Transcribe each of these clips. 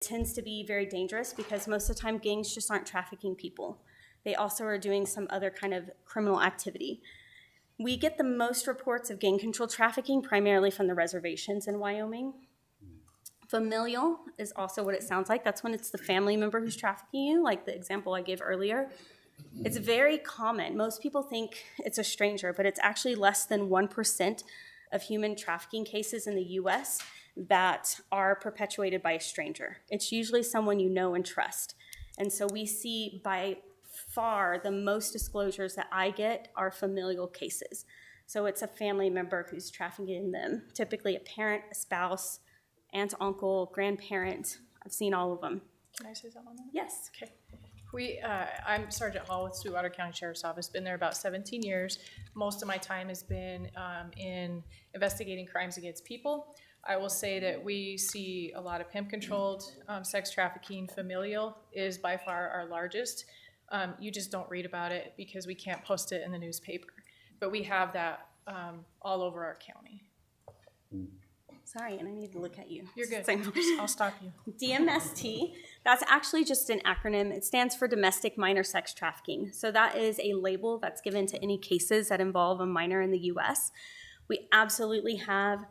tends to be very dangerous because most of the time gangs just aren't trafficking people. They also are doing some other kind of criminal activity. We get the most reports of gang control trafficking primarily from the reservations in Wyoming. Familial is also what it sounds like. That's when it's the family member who's trafficking you, like the example I gave earlier. It's very common. Most people think it's a stranger, but it's actually less than 1% of human trafficking cases in the US that are perpetuated by a stranger. It's usually someone you know and trust. And so we see by far the most disclosures that I get are familial cases. So it's a family member who's trafficking them, typically a parent, a spouse, aunt, uncle, grandparent. I've seen all of them. Can I say something on that? Yes. Okay. I'm Sergeant Hall with Sweetwater County Sheriff's Office. Been there about 17 years. Most of my time has been in investigating crimes against people. I will say that we see a lot of pimp-controlled sex trafficking. Familial is by far our largest. You just don't read about it because we can't post it in the newspaper. But we have that all over our county. Sorry, and I need to look at you. You're good. Same. I'll stop you. DMST, that's actually just an acronym. It stands for Domestic Minor Sex Trafficking. So that is a label that's given to any cases that involve a minor in the US. We absolutely have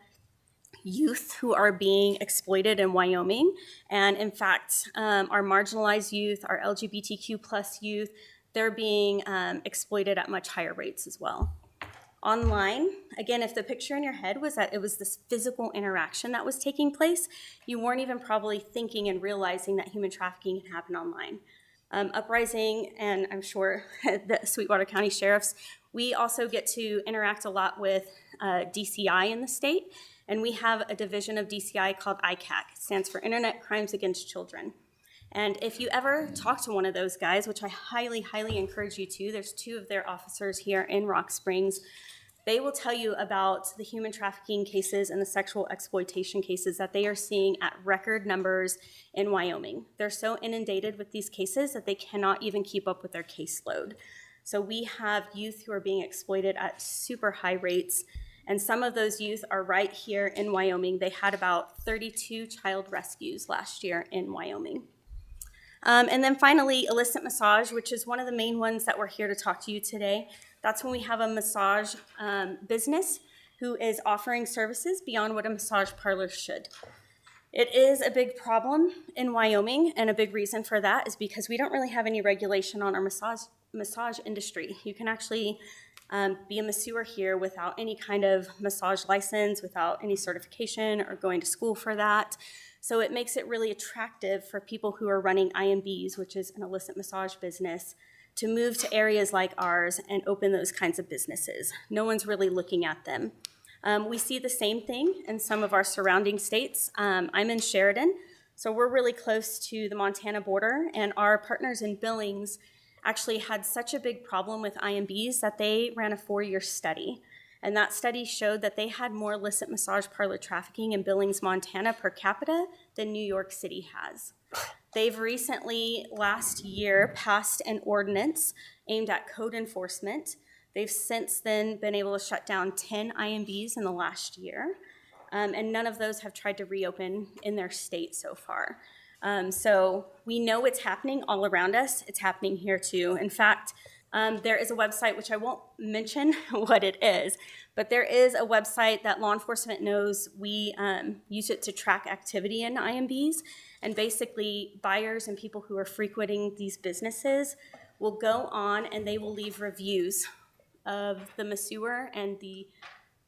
youth who are being exploited in Wyoming. And in fact, our marginalized youth, our LGBTQ plus youth, they're being exploited at much higher rates as well. Online, again, if the picture in your head was that it was this physical interaction that was taking place, you weren't even probably thinking and realizing that human trafficking can happen online. Uprising, and I'm sure the Sweetwater County Sheriffs, we also get to interact a lot with DCI in the state, and we have a division of DCI called ICAC. It stands for Internet Crimes Against Children. And if you ever talk to one of those guys, which I highly, highly encourage you to, there's 2 of their officers here in Rock Springs, they will tell you about the human trafficking cases and the sexual exploitation cases that they are seeing at record numbers in Wyoming. They're so inundated with these cases that they cannot even keep up with their caseload. So we have youth who are being exploited at super high rates, and some of those youth are right here in Wyoming. They had about 32 child rescues last year in Wyoming. And then finally, illicit massage, which is one of the main ones that we're here to talk to you today. That's when we have a massage business who is offering services beyond what a massage parlor should. It is a big problem in Wyoming, and a big reason for that is because we don't really have any regulation on our massage industry. You can actually be a masseur here without any kind of massage license, without any certification or going to school for that. So it makes it really attractive for people who are running IMBs, which is an illicit massage business, to move to areas like ours and open those kinds of businesses. No one's really looking at them. We see the same thing in some of our surrounding states. I'm in Sheridan, so we're really close to the Montana border, and our partners in Billings actually had such a big problem with IMBs that they ran a 4-year study. And that study showed that they had more illicit massage parlor trafficking in Billings, Montana per capita than New York City has. They've recently, last year, passed an ordinance aimed at code enforcement. They've since then been able to shut down 10 IMBs in the last year, and none of those have tried to reopen in their state so far. So we know it's happening all around us. It's happening here too. In fact, there is a website, which I won't mention what it is, but there is a website that law enforcement knows. We use it to track activity in IMBs, and basically buyers and people who are frequenting these businesses will go on and they will leave reviews of the masseur and the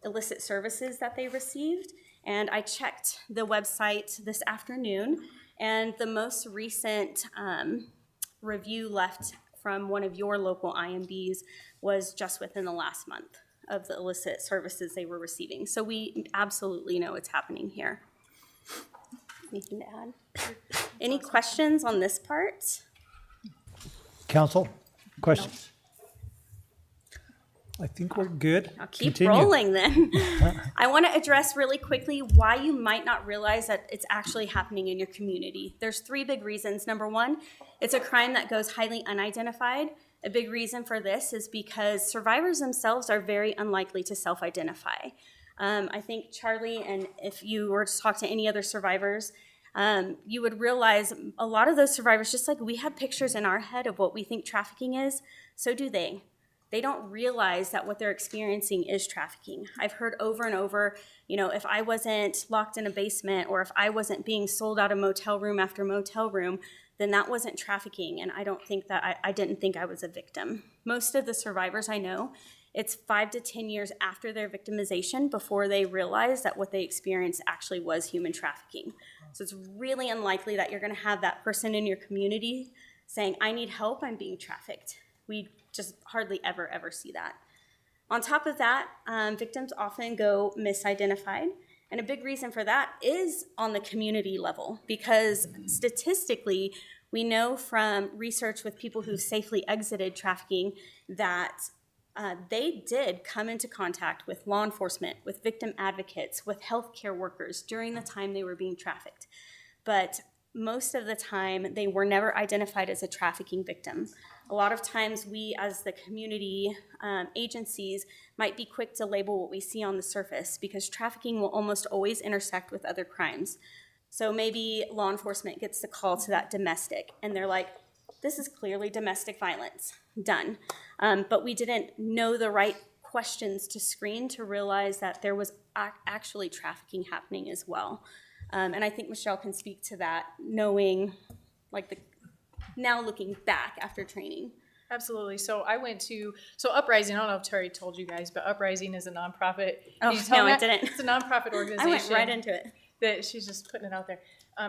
illicit services that they received. And I checked the website this afternoon, and the most recent review left from one of your local IMBs was just within the last month of the illicit services they were receiving. So we absolutely know it's happening here. Anything to add? Any questions on this part? Council, questions? I think we're good. I'll keep Continue. rolling then. I want to address really quickly why you might not realize that it's actually happening in your community. There's 3 big reasons. Number 1, it's a crime that goes highly unidentified. A big reason for this is because survivors themselves are very unlikely to self-identify. I think Charlie, and if you were to talk to any other survivors, you would realize a lot of those survivors, just like we have pictures in our head of what we think trafficking is, so do they. They don't realize that what they're experiencing is trafficking. I've heard over and over, if I wasn't locked in a basement or if I wasn't being sold out of motel room after motel room, then that wasn't trafficking. And I don't think that I didn't think I was a victim. Most of the survivors I know, it's 5 to 10 years after their victimization before they realize that what they experienced actually was human trafficking. So it's really unlikely that you're going to have that person in your community saying, I need help, I'm being trafficked. We just hardly ever see that. On top of that, victims often go misidentified. And a big reason for that is on the community level, because statistically, we know from research with people who've safely exited trafficking that they did come into contact with law enforcement, with victim advocates, with healthcare workers during the time they were being trafficked. But most of the time, they were never identified as a trafficking victim. A lot of times we as the community agencies might be quick to label what we see on the surface because trafficking will almost always intersect with other crimes. So maybe law enforcement gets the call to that domestic and they're like, this is clearly domestic violence, done. But we didn't know the right questions to screen to realize that there was actually trafficking happening as well. And I think Michelle can speak to that, knowing now looking back after training. Absolutely. So I went to Uprising. I don't know if Terry told you guys, but Uprising is a nonprofit. Oh, no, I didn't. It's a nonprofit organization. I went right into it. That she's just putting it out there.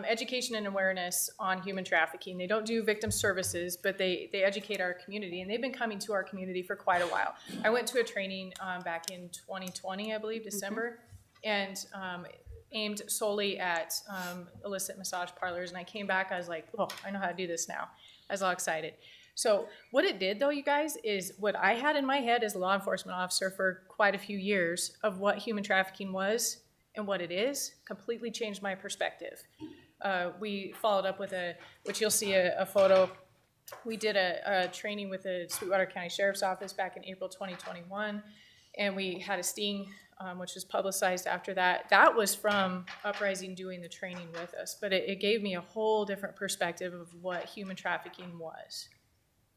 Education and awareness on human trafficking. They don't do victim services, but they educate our community, and they've been coming to our community for quite a while. I went to a training back in 2020, I believe, December, and aimed solely at illicit massage parlors. And I came back, I was like, oh, I know how to do this now. I was all excited. So what it did, though, you guys, is what I had in my head as a law enforcement officer for quite a few years of what human trafficking was and what it is, completely changed my perspective. We followed up with which you'll see a photo. We did a training with the Sweetwater County Sheriff's Office back in April 2021, and we had a sting, which was publicized after that. That was from Uprising doing the training with us, but it gave me a whole different perspective of what human trafficking was.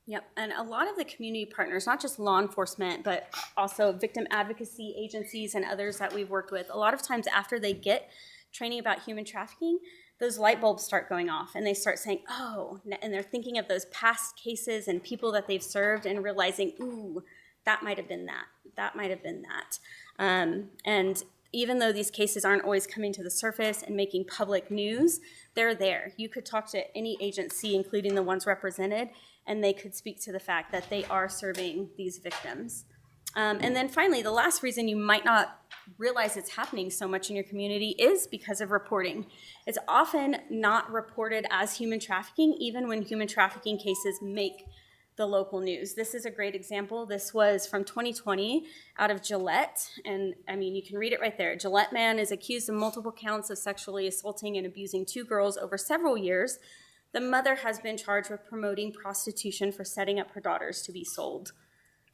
Yep, and a lot of the community partners, not just law enforcement, but also victim advocacy agencies and others that we've worked with, a lot of times after they get training about human trafficking, those light bulbs start going off and they start saying, oh, and they're thinking of those past cases and people that they've served and realizing, ooh, that might have been that. That might have been that. And even though these cases aren't always coming to the surface and making public news, they're there. You could talk to any agency, including the ones represented, and they could speak to the fact that they are serving these victims. And then finally, the last reason you might not realize it's happening so much in your community is because of reporting. It's often not reported as human trafficking, even when human trafficking cases make the local news. This is a great example. This was from 2020 out of Gillette. And I mean, you can read it right there. Gillette man is accused of multiple counts of sexually assaulting and abusing 2 girls over several years. The mother has been charged with promoting prostitution for setting up her daughters to be sold.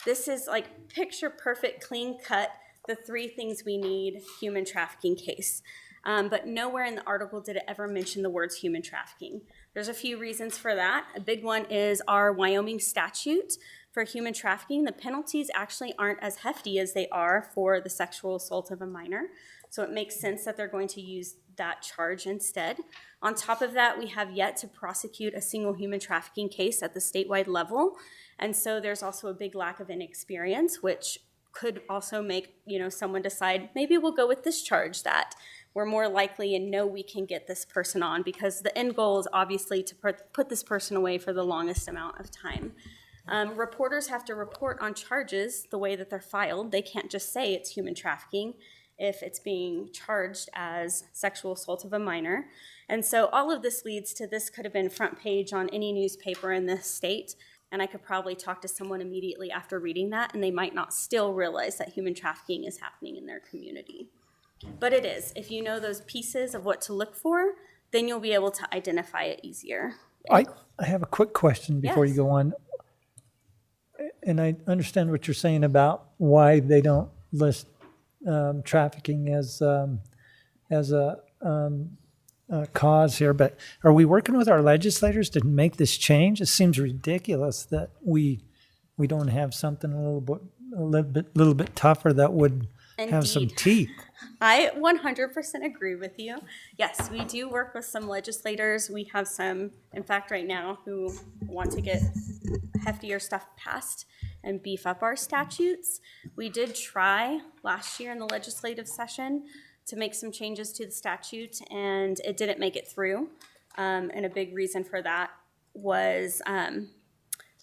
This is like picture perfect, clean cut, the 3 things we need human trafficking case. But nowhere in the article did it ever mention the words human trafficking. There's a few reasons for that. A big one is our Wyoming statute for human trafficking. The penalties actually aren't as hefty as they are for the sexual assault of a minor. So it makes sense that they're going to use that charge instead. On top of that, we have yet to prosecute a single human trafficking case at the statewide level. And so there's also a big lack of inexperience, which could also make someone decide, maybe we'll go with this charge that we're more likely and know we can get this person on, because the end goal is obviously to put this person away for the longest amount of time. Reporters have to report on charges the way that they're filed. They can't just say it's human trafficking if it's being charged as sexual assault of a minor. And so all of this leads to this could have been front page on any newspaper in this state, and I could probably talk to someone immediately after reading that, and they might not still realize that human trafficking is happening in their community. But it is. If you know those pieces of what to look for, then you'll be able to identify it easier. I have a quick question before Yes. you go on. And I understand what you're saying about why they don't list trafficking as a cause here, but are we working with our legislators to make this change? It seems ridiculous that we don't have something a little bit tougher that would have some Indeed. teeth. I 100% agree with you. Yes, we do work with some legislators. We have some, in fact, right now, who want to get heftier stuff passed and beef up our statutes. We did try last year in the legislative session to make some changes to the statute, and it didn't make it through. And a big reason for that was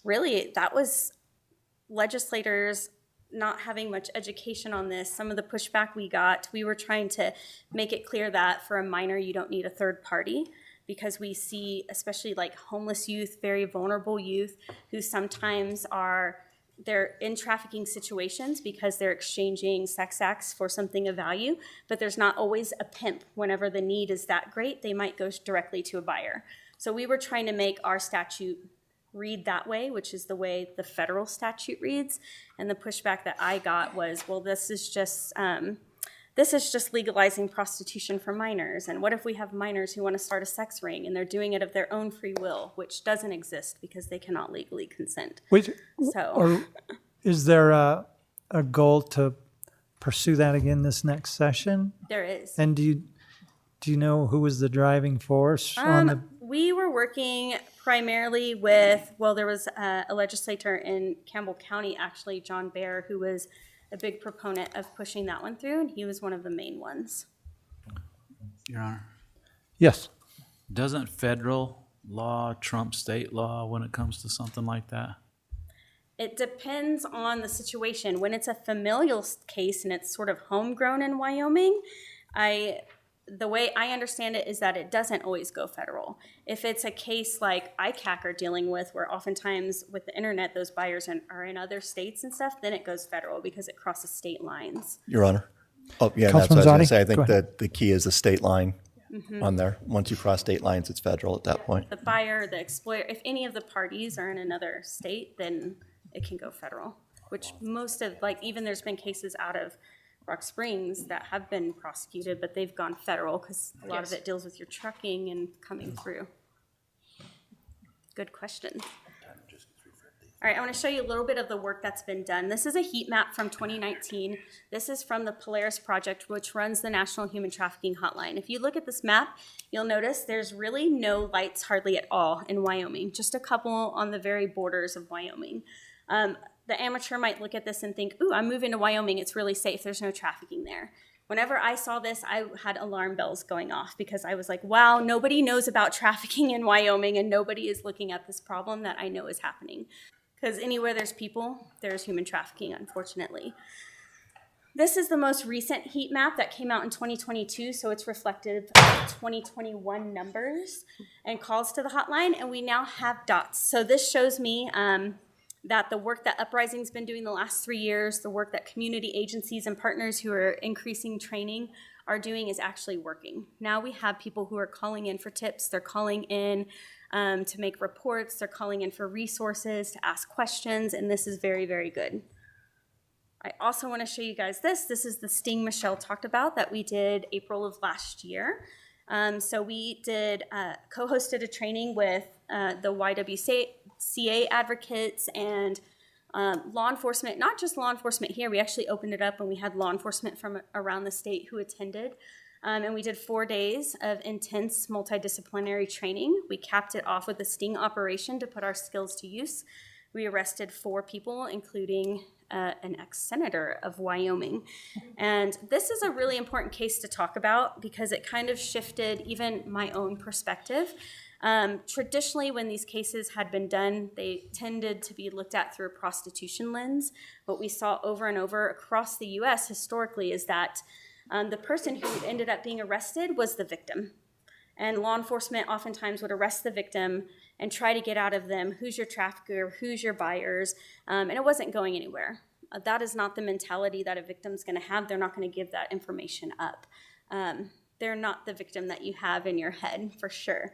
really that was legislators not having much education on this. Some of the pushback we got, we were trying to make it clear that for a minor, you don't need a third party, because we see, especially like homeless youth, very vulnerable youth, who sometimes they're in trafficking situations because they're exchanging sex acts for something of value, but there's not always a pimp. Whenever the need is that great, they might go directly to a buyer. So we were trying to make our statute read that way, which is the way the federal statute reads. And the pushback that I got was, well, this is just legalizing prostitution for minors. And what if we have minors who want to start a sex ring and they're doing it of their own free will, which doesn't exist because they cannot legally consent. So Is there a goal to pursue that again this next session? there is. And do you know who was the driving force on the? We were working primarily with, well, there was a legislator in Campbell County, actually, John Baer, who was a big proponent of pushing that one through, and he was one of the main ones. Your Honor, Yes. doesn't federal law trump state law when it comes to something like that? It depends on the situation. When it's a familial case and it's sort of homegrown in Wyoming, the way I understand it is that it doesn't always go federal. If it's a case like ICAC are dealing with, where oftentimes with the internet, those buyers are in other states and stuff, then it goes federal because it crosses state lines. Your Honor. Oh, yeah, Councilman that's what I was going Zadi? to say. I Go think ahead. that the key is the state line on there. Once you cross state lines, it's federal at that point. The buyer, the exploiter, if any of the parties are in another state, then it can go federal, which most of, like, even there's been cases out of Rock Springs that have been prosecuted, but they've gone federal because a lot of Yes. it deals with your trucking and coming through. Good question. All right, I want to show you a little bit of the work that's been done. This is a heat map from 2019. This is from the Polaris Project, which runs the National Human Trafficking Hotline. If you look at this map, you'll notice there's really no lights hardly at all in Wyoming, just a couple on the very borders of Wyoming. The amateur might look at this and think, ooh, I'm moving to Wyoming, it's really safe, there's no trafficking there. Whenever I saw this, I had alarm bells going off because I was like, wow, nobody knows about trafficking in Wyoming and nobody is looking at this problem that I know is happening. Because anywhere there's people, there's human trafficking, unfortunately. This is the most recent heat map that came out in 2022, so it's reflective of 2021 numbers and calls to the hotline, and we now have dots. So this shows me that the work that Uprising's been doing the last 3 years, the work that community agencies and partners who are increasing training are doing is actually working. Now we have people who are calling in for tips, they're calling in to make reports, they're calling in for resources, to ask questions, and this is very, very good. I also want to show you guys this. This is the sting Michelle talked about that we did April of last year. So we did co-hosted a training with the YWCA advocates and law enforcement, not just law enforcement here. We actually opened it up and we had law enforcement from around the state who attended. And we did 4 days of intense multidisciplinary training. We capped it off with a sting operation to put our skills to use. We arrested 4 people, including an ex-senator of Wyoming. And this is a really important case to talk about because it kind of shifted even my own perspective. Traditionally, when these cases had been done, they tended to be looked at through a prostitution lens. What we saw over and over across the U.S. historically is that the person who ended up being arrested was the victim. And law enforcement oftentimes would arrest the victim and try to get out of them who's your trafficker, who's your buyers, and it wasn't going anywhere. That is not the mentality that a victim's going to have. They're not going to give that information up. They're not the victim that you have in your head, for sure.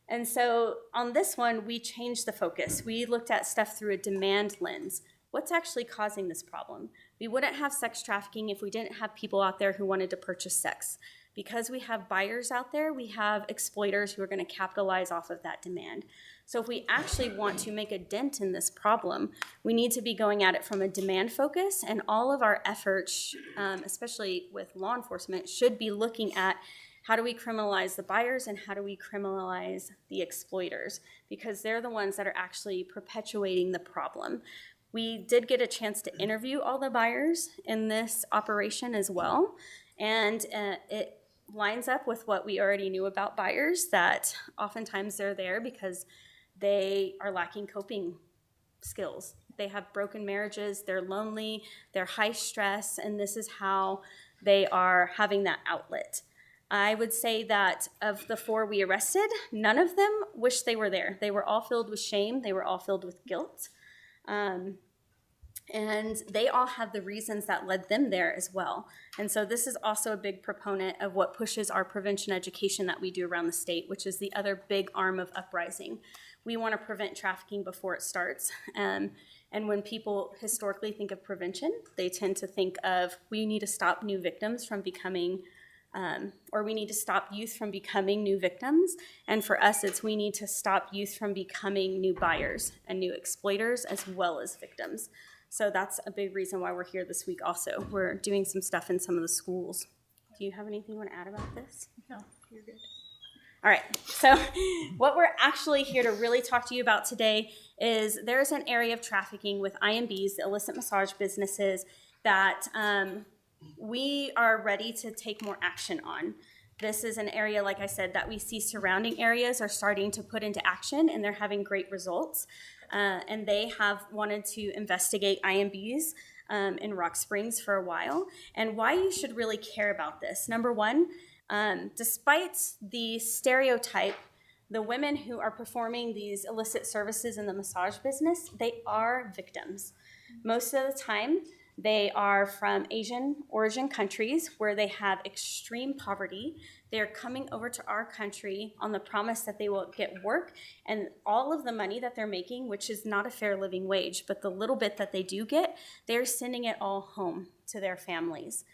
And so on this one, we changed the focus. We looked at stuff through a demand lens. What's actually causing this problem? We wouldn't have sex trafficking if we didn't have people out there who wanted to purchase sex. Because we have buyers out there, we have exploiters who are going to capitalize off of that demand. So if we actually want to make a dent in this problem, we need to be going at it from a demand focus, and all of our efforts, especially with law enforcement, should be looking at how do we criminalize the buyers and how do we criminalize the exploiters, because they're the ones that are actually perpetuating the problem. We did get a chance to interview all the buyers in this operation as well, and it lines up with what we already knew about buyers, that oftentimes they're there because they are lacking coping skills. They have broken marriages, they're lonely, they're high stress, and this is how they are having that outlet. I would say that of the 4 we arrested, none of them wish they were there. They were all filled with shame, they were all filled with guilt. And they all have the reasons that led them there as well. And so this is also a big proponent of what pushes our prevention education that we do around the state, which is the other big arm of Uprising. We want to prevent trafficking before it starts. And when people historically think of prevention, they tend to think of, we need to stop new victims from becoming, or we need to stop youth from becoming new victims. And for us, it's we need to stop youth from becoming new buyers and new exploiters as well as victims. So that's a big reason why we're here this week also. We're doing some stuff in some of the schools. Do you have anything you want to add about this? No, you're good. All right, so what we're actually here to really talk to you about today is there's an area of trafficking with IMBs, the illicit massage businesses, that we are ready to take more action on. This is an area, like I said, that we see surrounding areas are starting to put into action, and they're having great results. And they have wanted to investigate IMBs in Rock Springs for a while. And why you should really care about this. Number one, despite the stereotype, the women who are performing these illicit services in the massage business, they are victims. Most of the time, they are from Asian origin countries where they have extreme poverty. They are coming over to our country on the promise that they will get work, and all of the money that they're making, which is not a fair living wage, but the little bit that they do get, they're sending it all home to their families.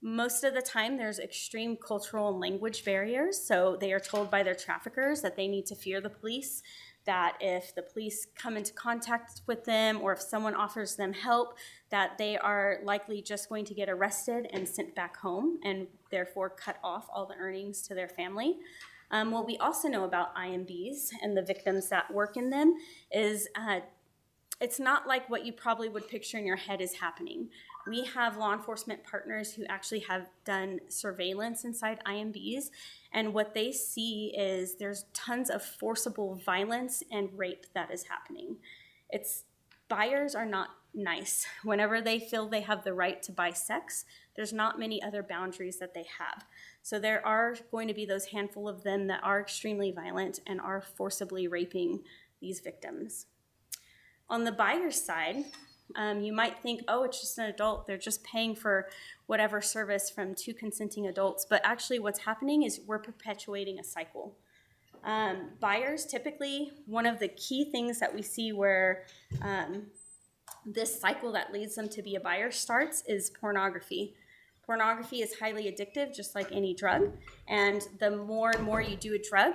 Most of the time, there's extreme cultural and language barriers, so they are told by their traffickers that they need to fear the police, that if the police come into contact with them or if someone offers them help, that they are likely just going to get arrested and sent back home and therefore cut off all the earnings to their family. What we also know about IMBs and the victims that work in them is it's not like what you probably would picture in your head is happening. We have law enforcement partners who actually have done surveillance inside IMBs, and what they see is there's tons of forcible violence and rape that is happening. Buyers are not nice. Whenever they feel they have the right to buy sex, there's not many other boundaries that they have. So there are going to be those handful of them that are extremely violent and are forcibly raping these victims. On the buyer's side, you might think, oh, it's just an adult. They're just paying for whatever service from 2 consenting adults. But actually what's happening is we're perpetuating a cycle. Buyers, typically, one of the key things that we see where this cycle that leads them to be a buyer starts is pornography. Pornography is highly addictive, just like any drug. And the more and more you do a drug,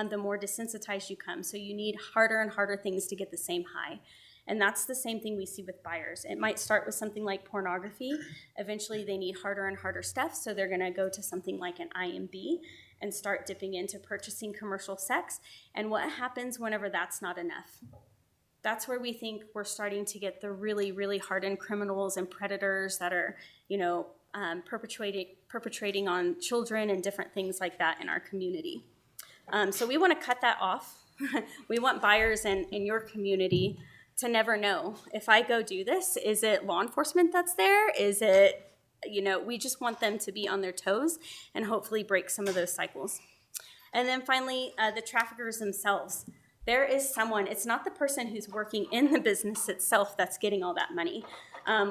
the more desensitized you come. So you need harder and harder things to get the same high. And that's the same thing we see with buyers. It might start with something like pornography. Eventually they need harder and harder stuff, so they're gonna go to something like an IMB and start dipping into purchasing commercial sex. And what happens whenever that's not enough? That's where we think we're starting to get the really, really hardened criminals and predators that are, perpetrating on children and different things like that in our community. So we want to cut that off. We want buyers in your community to never know, if I go do this, is it law enforcement that's there? Is it, we just want them to be on their toes and hopefully break some of those cycles. And then finally, the traffickers themselves. There is someone, it's not the person who's working in the business itself that's getting all that money.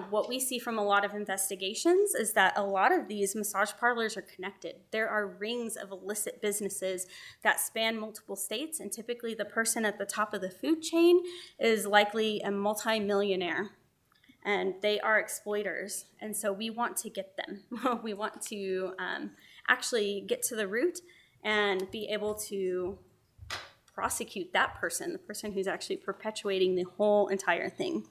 What we see from a lot of investigations is that a lot of these massage parlors are connected. There are rings of illicit businesses that span multiple states, and typically the person at the top of the food chain is likely a multi-millionaire, and they are exploiters. And so we want to get them. We want to actually get to the root and be able to prosecute that person, the person who's actually perpetuating the whole entire thing.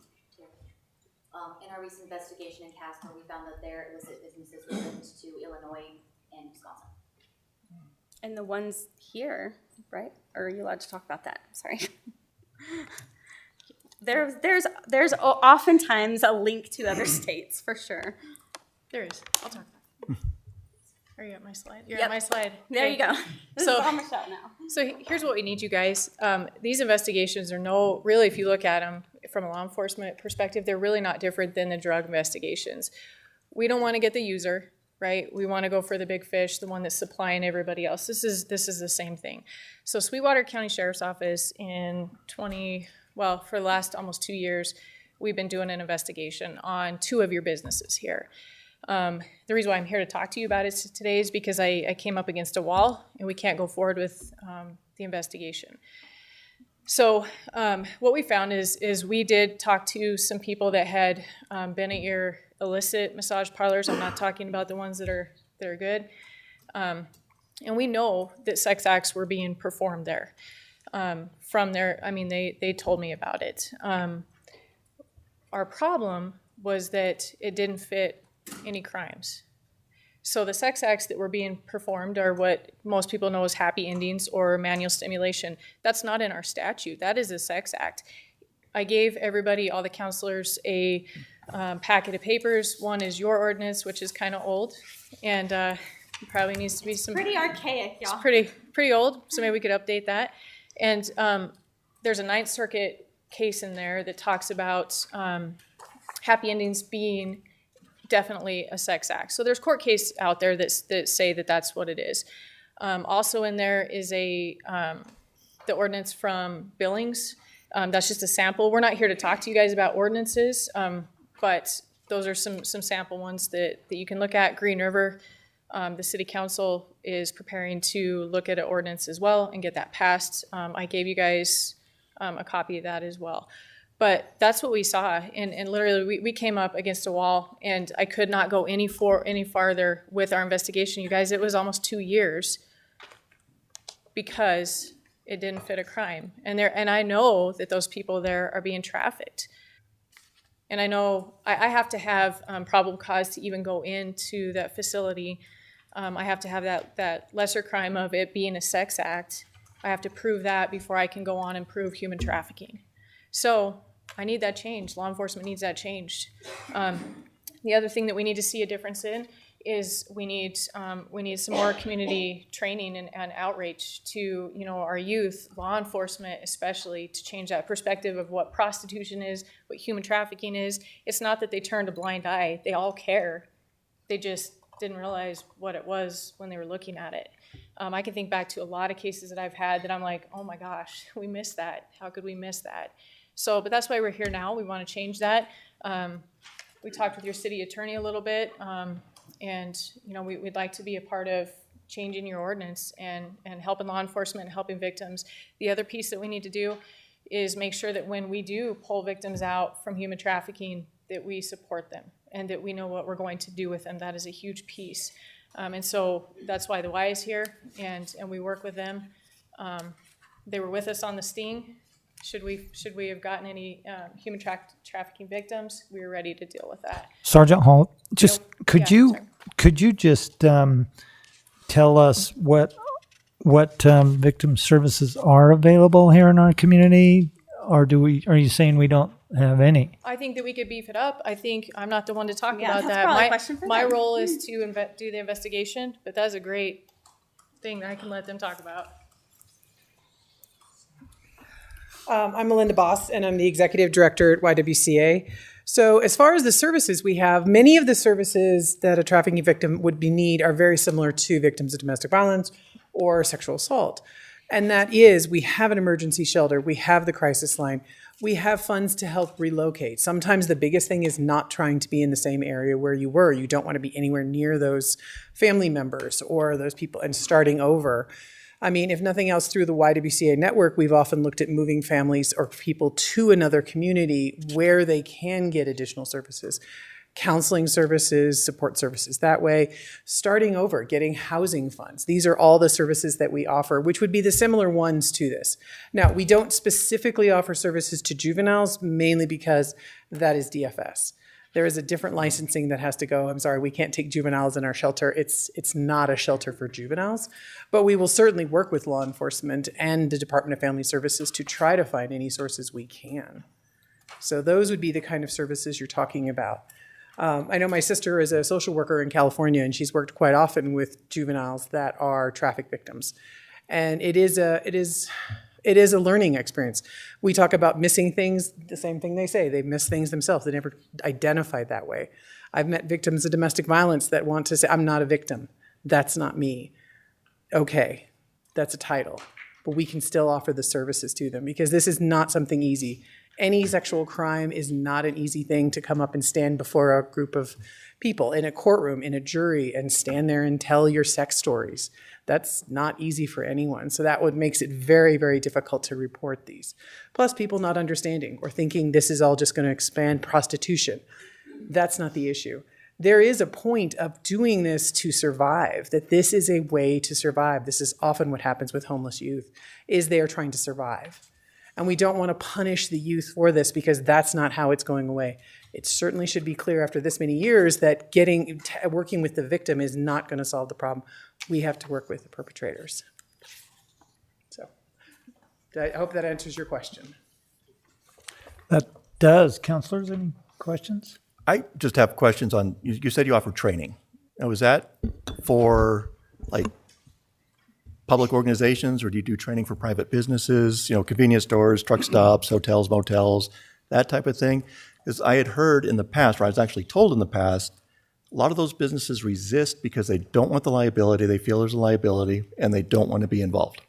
In our recent investigation in Casper, we found that their illicit businesses were linked to Illinois and Wisconsin. And the ones here, right? Or are you allowed to talk about that? Sorry. There's oftentimes a link to other states, for sure. There is. I'll talk about it. Are you at my slide? You're Yep. at my slide. There you Okay. go. This So- is all Michelle now. So here's what we need, you guys. These investigations are really, if you look at them from a law enforcement perspective, they're really not different than the drug investigations. We don't want to get the user, right? We want to go for the big fish, the one that's supplying everybody else. This is the same thing. So Sweetwater County Sheriff's Office for the last almost 2 years, we've been doing an investigation on 2 of your businesses here. The reason why I'm here to talk to you about it today is because I came up against a wall and we can't go forward with the investigation. So what we found is we did talk to some people that had been at your illicit massage parlors. I'm not talking about the ones that are good. And we know that sex acts were being performed there. They told me about it. Our problem was that it didn't fit any crimes. So the sex acts that were being performed are what most people know as happy endings or manual stimulation. That's not in our statute. That is a sex act. I gave everybody, all the counselors, a packet of papers. One is your ordinance, which is kind of old, and probably needs to be some Pretty archaic, y'all. pretty old, so maybe we could update that. And there's a Ninth Circuit case in there that talks about happy endings being definitely a sex act. So there's court case out there that say that that's what it is. Also in there is the ordinance from Billings. That's just a sample. We're not here to talk to you guys about ordinances, but those are some sample ones that you can look at. Green River, the city council is preparing to look at an ordinance as well and get that passed. I gave you guys a copy of that as well. But that's what we saw, and literally we came up against a wall, and I could not go any farther with our investigation, you guys. It was almost 2 years because it didn't fit a crime, and I know that those people there are being trafficked, and I know I have to have probable cause to even go into that facility. I have to have that lesser crime of it being a sex act. I have to prove that before I can go on and prove human trafficking. So I need that changed. Law enforcement needs that changed. The other thing that we need to see a difference in is we need some more community training and outreach to our youth, law enforcement especially, to change that perspective of what prostitution is, what human trafficking is. It's not that they turned a blind eye. They all care. They just didn't realize what it was when they were looking at it. I can think back to a lot of cases that I've had that I'm like, oh my gosh, we missed that. How could we miss that? So, but that's why we're here now. We want to change that. We talked with your city attorney a little bit, and we'd like to be a part of changing your ordinance and helping law enforcement and helping victims. The other piece that we need to do is make sure that when we do pull victims out from human trafficking, that we support them and that we know what we're going to do with them. That is a huge piece. And so that's why the Y is here, and we work with them. They were with us on the sting. Should we have gotten any human trafficking victims, we were ready to deal with that. Sergeant Hall, just Sorry. could you just tell us what victim services are available here in our community, or are you saying we don't have any? I think that we could beef it up. I think I'm not the one to talk Yeah, about that's that. probably a question for My them. role is to do the investigation, but that's a great thing that I can let them talk about. I'm Melinda Boss, and I'm the Executive Director at YWCA. So as far as the services we have, many of the services that a trafficking victim would need are very similar to victims of domestic violence or sexual assault. And that is, we have an emergency shelter, we have the crisis line, we have funds to help relocate. Sometimes the biggest thing is not trying to be in the same area where you were. You don't want to be anywhere near those family members or those people and starting over. I mean, if nothing else, through the YWCA network, we've often looked at moving families or people to another community where they can get additional services. counseling services, support services that way, starting over, getting housing funds. These are all the services that we offer, which would be the similar ones to this. Now, we don't specifically offer services to juveniles, mainly because that is DFS. There is a different licensing that has to go. I'm sorry, we can't take juveniles in our shelter. It's not a shelter for juveniles, but we will certainly work with law enforcement and the Department of Family Services to try to find any sources we can. So those would be the kind of services you're talking about. I know my sister is a social worker in California, and she's worked quite often with juveniles that are traffic victims. And it is a learning experience. We talk about missing things, the same thing they say. They miss things themselves. They never identify that way. I've met victims of domestic violence that want to say, I'm not a victim. That's not me. Okay, that's a title. But we can still offer the services to them because this is not something easy. Any sexual crime is not an easy thing to come up and stand before a group of people in a courtroom, in a jury, and stand there and tell your sex stories. That's not easy for anyone. So that makes it very, very difficult to report these. Plus people not understanding or thinking this is all just going to expand prostitution. That's not the issue. There is a point of doing this to survive, that this is a way to survive. This is often what happens with homeless youth, is they are trying to survive. And we don't want to punish the youth for this because that's not how it's going away. It certainly should be clear after this many years that working with the victim is not going to solve the problem. We have to work with the perpetrators. So I hope that answers your question. That does. Counselors, any questions? I just have questions on, you said you offer training. Now, is that for like public organizations, or do you do training for private businesses, convenience stores, truck stops, hotels, motels, that type of thing? Because I had heard in the past, or I was actually told in the past, a lot of those businesses resist because they don't want the liability, they feel there's a liability, and they don't want to be involved.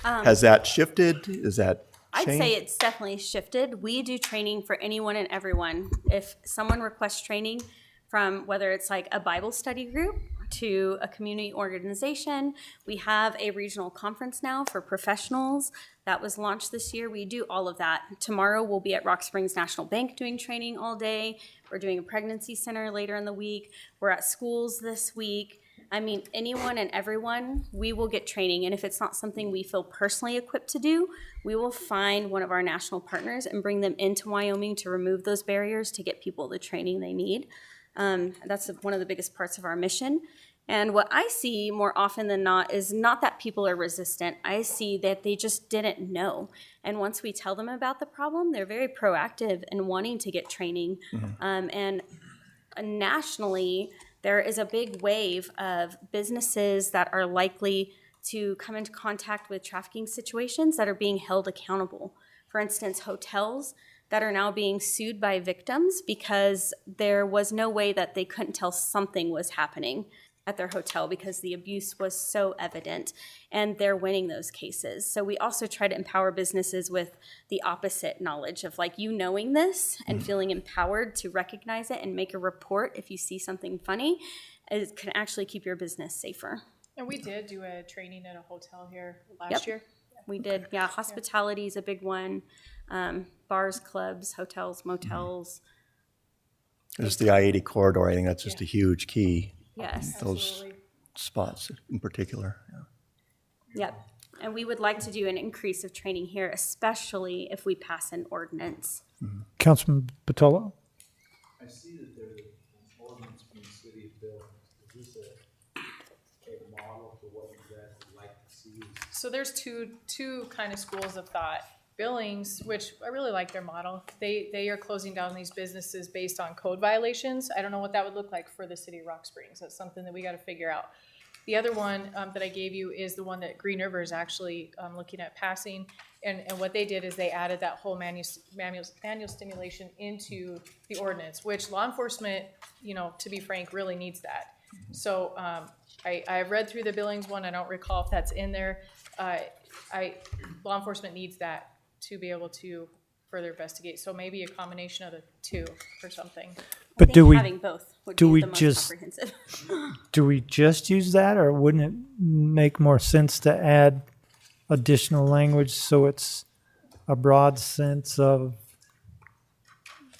Has that shifted? Is that I'd changed? say it's definitely shifted. We do training for anyone and everyone. If someone requests training from whether it's like a Bible study group to a community organization, we have a regional conference now for professionals that was launched this year. We do all of that. Tomorrow we'll be at Rock Springs National Bank doing training all day. We're doing a pregnancy center later in the week. We're at schools this week. I mean, anyone and everyone, we will get training. And if it's not something we feel personally equipped to do, we will find one of our national partners and bring them into Wyoming to remove those barriers to get people the training they need. That's one of the biggest parts of our mission. And what I see more often than not is not that people are resistant. I see that they just didn't know. And once we tell them about the problem, they're very proactive in wanting to get training. And nationally, there is a big wave of businesses that are likely to come into contact with trafficking situations that are being held accountable. For instance, hotels that are now being sued by victims because there was no way that they couldn't tell something was happening at their hotel because the abuse was so evident, and they're winning those cases. So we also try to empower businesses with the opposite knowledge of knowing this and feeling empowered to recognize it and make a report if you see something funny. It can actually keep your business safer. And we did do a training at a hotel here last year. We did, yeah. Hospitality is a big one. Bars, clubs, hotels, motels. Just the I-80 corridor, I think that's just a huge key. Yes. Those spots in particular. Yeah. Yep. And we would like to do an increase of training here, especially if we pass an ordinance. Councilman Batolo? I see that there's an ordinance from the city of Billings. Is this a model for what you guys would like to see? So there's two kind of schools of thought. Billings, which I really like their model, they are closing down these businesses based on code violations. I don't know what that would look like for the city of Rock Springs. That's something that we got to figure out. The other one that I gave you is the one that Green River is actually looking at passing. And what they did is they added that whole manual stimulation into the ordinance, which law enforcement, to be frank, really needs that. So I've read through the Billings one. I don't recall if that's in there. Law enforcement needs that to be able to further investigate. So maybe a combination of the two or something. But do we having both would do be we the most just- comprehensive. do we just use that, or wouldn't it make more sense to add additional language so it's a broad sense of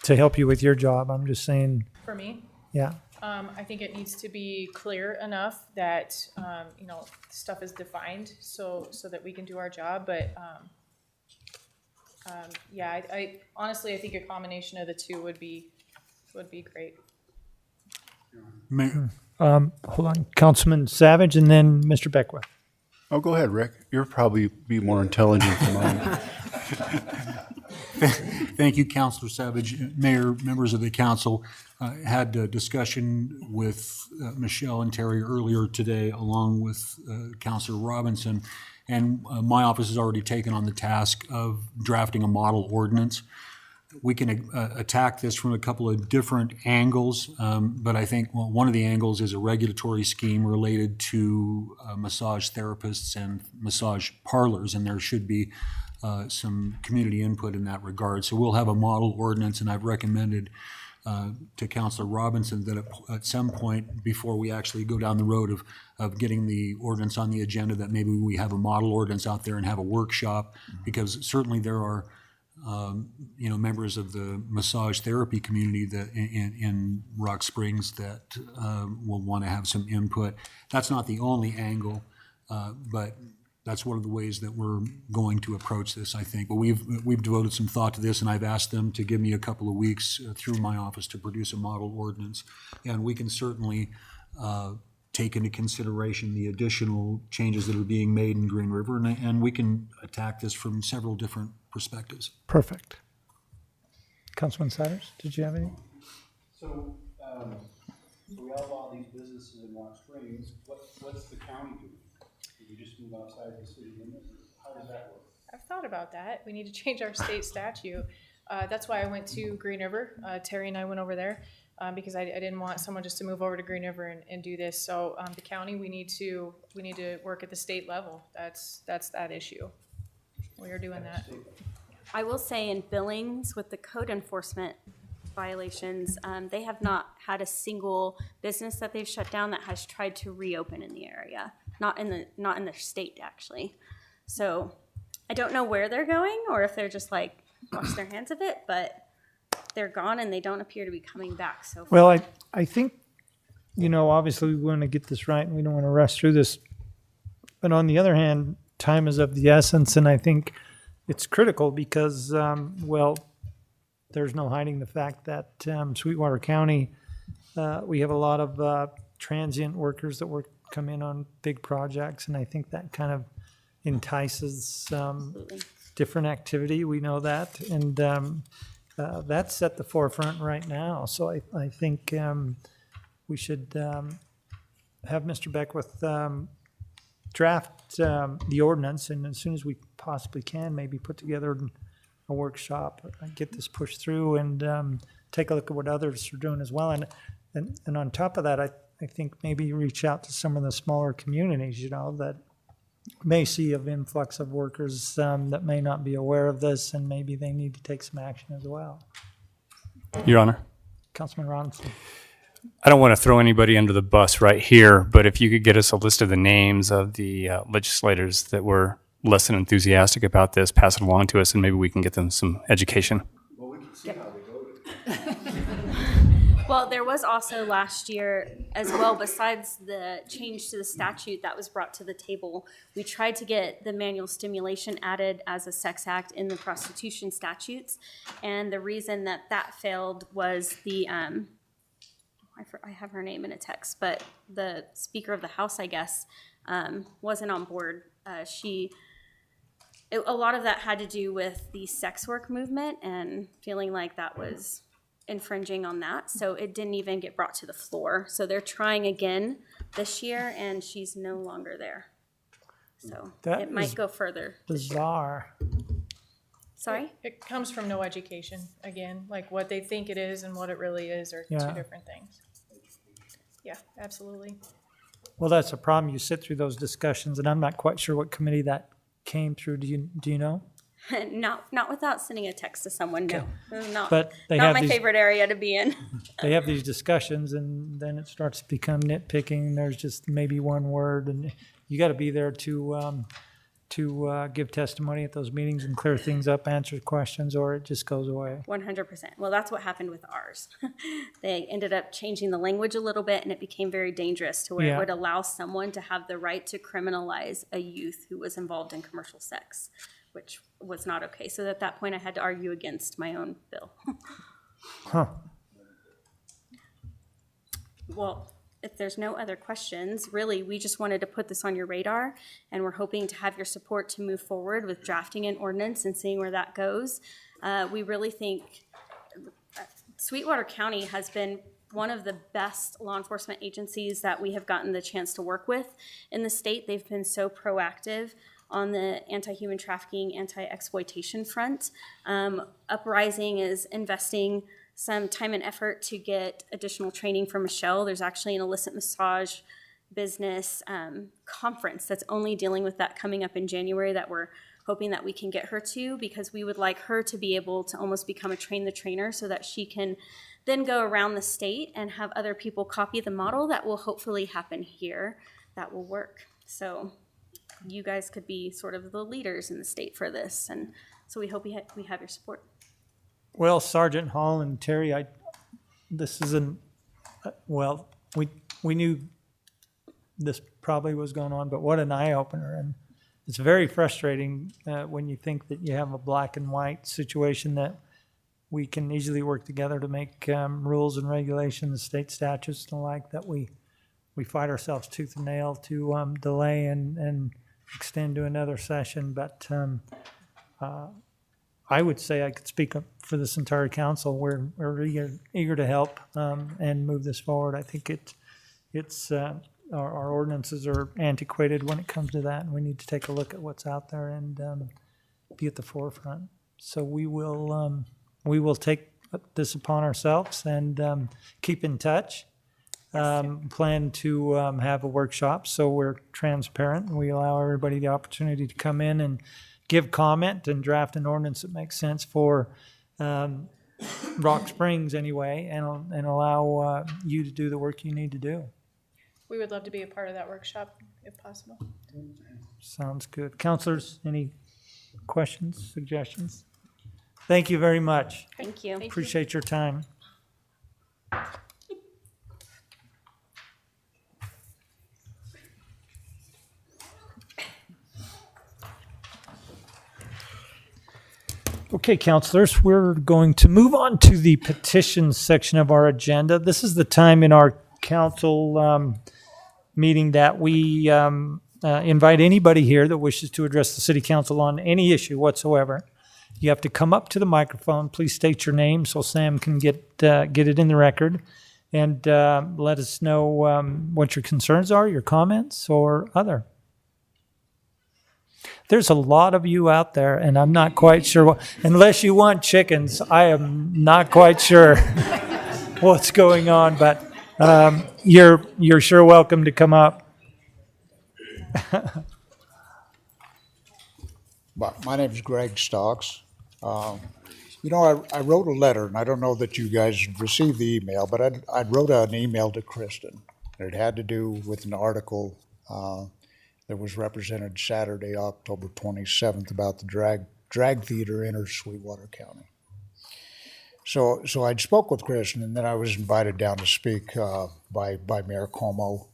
to help you with your job? I'm just saying, for me. Yeah. I think it needs to be clear enough that, stuff is defined so that we can do our job, but, yeah, I honestly, I think a combination of the two would be great. Mayor, Hold on, Councilman Savage, and then Mr. Beckwith. oh, go ahead, Rick. You'll probably be more intelligent than I am. Thank you, Councilor Savage. Mayor, members of the council, had a discussion with Michelle and Terry earlier today, along with Councilor Robinson. And my office has already taken on the task of drafting a model ordinance. We can attack this from a couple of different angles, but I think one of the angles is a regulatory scheme related to massage therapists and massage parlors, and there should be some community input in that regard. So we'll have a model ordinance, and I've recommended to Councilor Robinson that at some point before we actually go down the road of getting the ordinance on the agenda, that maybe we have a model ordinance out there and have a workshop, because certainly there are members of the massage therapy community that in Rock Springs that will want to have some input. That's not the only angle, but that's one of the ways that we're going to approach this, I think. But we've devoted some thought to this, and I've asked them to give me a couple of weeks through my office to produce a model ordinance. And we can certainly take into consideration the additional changes that are being made in Green River, and we can attack this from several different perspectives. Perfect. Councilman Satters, did you have any? So, we outlaw these businesses in Rock Springs. What's the county doing? Do we just move outside the city limits? How does that work? I've thought about that. We need to change our state statute. That's why I went to Green River. Terry and I went over there because I didn't want someone just to move over to Green River and do this. So the county, we need to work at the state level. That's that issue. We are doing that. I will say in Billings with the code enforcement violations, they have not had a single business that they've shut down that has tried to reopen in the area. Not in their state, actually. So I don't know where they're going or if they're just like wash their hands of it, but they're gone and they don't appear to be coming back so far. Well, I think, obviously we want to get this right and we don't want to rush through this. But on the other hand, time is of the essence, and I think it's critical because, there's no hiding the fact that Sweetwater County, we have a lot of transient workers that come in on big projects, and I think that kind of entices different activity. We know that, and that's at the forefront right now. So I think we should have Mr. Beckwith draft the ordinance, and as soon as we possibly can, maybe put together a workshop, get this pushed through, and take a look at what others are doing as well. And on top of that, I think maybe reach out to some of the smaller communities, that may see an influx of workers that may not be aware of this, and maybe they need to take some action as well. Your Honor, Councilman Robinson. I don't want to throw anybody under the bus right here, but if you could get us a list of the names of the legislators that were less than enthusiastic about this, pass it along to us, and maybe we can get them some education. Well, we can see how they voted. Well, there was also last year as well, besides the change to the statute that was brought to the table, we tried to get the manual stimulation added as a sex act in the prostitution statutes. And the reason that failed was the, I have her name in a text, but the Speaker of the House, I guess, wasn't on board. A lot of that had to do with the sex work movement and feeling like that was infringing on that, so it didn't even get brought to the floor. So they're trying again this year, and she's no longer there. So That it might is go further. Bizarre. Sorry? It comes from no education, again, like what they think it is and what it really is are Yeah. two different things. Yeah, absolutely. Well, that's a problem. You sit through those discussions, and I'm not quite sure what committee that came through. Do you know? Not without sending a text to someone, no. Not, But they not have my these- favorite area to be in. They have these discussions, and then it starts to become nitpicking. There's just maybe one word, and you got to be there to to give testimony at those meetings and clear things up, answer questions, or it just goes away? 100%. Well, that's what happened with ours. They ended up changing the language a little bit, and it became very dangerous to where Yeah. it would allow someone to have the right to criminalize a youth who was involved in commercial sex, which was not okay. So at that point, I had to argue against my own bill. Huh. Well, if there's no other questions, really, we just wanted to put this on your radar, and we're hoping to have your support to move forward with drafting an ordinance and seeing where that goes. We really think Sweetwater County has been one of the best law enforcement agencies that we have gotten the chance to work with in the state. They've been so proactive on the anti-human trafficking, anti-exploitation front. Uprising is investing some time and effort to get additional training for Michelle. There's actually an illicit massage business conference that's only dealing with that coming up in January that we're hoping that we can get her to, because we would like her to be able to almost become a train the trainer so that she can then go around the state and have other people copy the model that will hopefully happen here that will work. So you guys could be sort of the leaders in the state for this, and so we hope we have your support. Well, Sergeant Hall and Terry, this isn't, well, we knew this probably was going on, but what an eye-opener. And it's very frustrating when you think that you have a black and white situation that we can easily work together to make rules and regulations, state statutes and the like, that we fight ourselves tooth and nail to delay and extend to another session. But I would say I could speak up for this entire council. We're eager to help and move this forward. I think it's our ordinances are antiquated when it comes to that, and we need to take a look at what's out there and be at the forefront. So we will take this upon ourselves and keep in touch. Plan to have a workshop so we're transparent and we allow everybody the opportunity to come in and give comment and draft an ordinance that makes sense for Rock Springs anyway, and allow you to do the work you need to do. We would love to be a part of that workshop if possible. Sounds good. Counselors, any questions, suggestions? Thank you very much. Thank you. Appreciate your time. Okay, counselors, we're going to move on to the petitions section of our agenda. This is the time in our council meeting that we invite anybody here that wishes to address the city council on any issue whatsoever. You have to come up to the microphone. Please state your name so Sam can get it in the record, and let us know what your concerns are, your comments, or other. There's a lot of you out there, and I'm not quite sure. Unless you want chickens, I am not quite sure what's going on. But you're sure welcome to come up. My name is Greg Stocks. You know, I wrote a letter, and I don't know that you guys received the email, but I wrote an email to Kristen. It had to do with an article that was represented Saturday, October 27th, about the drag theater enters Sweetwater County. So I spoke with Kristen, and then I was invited down to speak by Mayor Como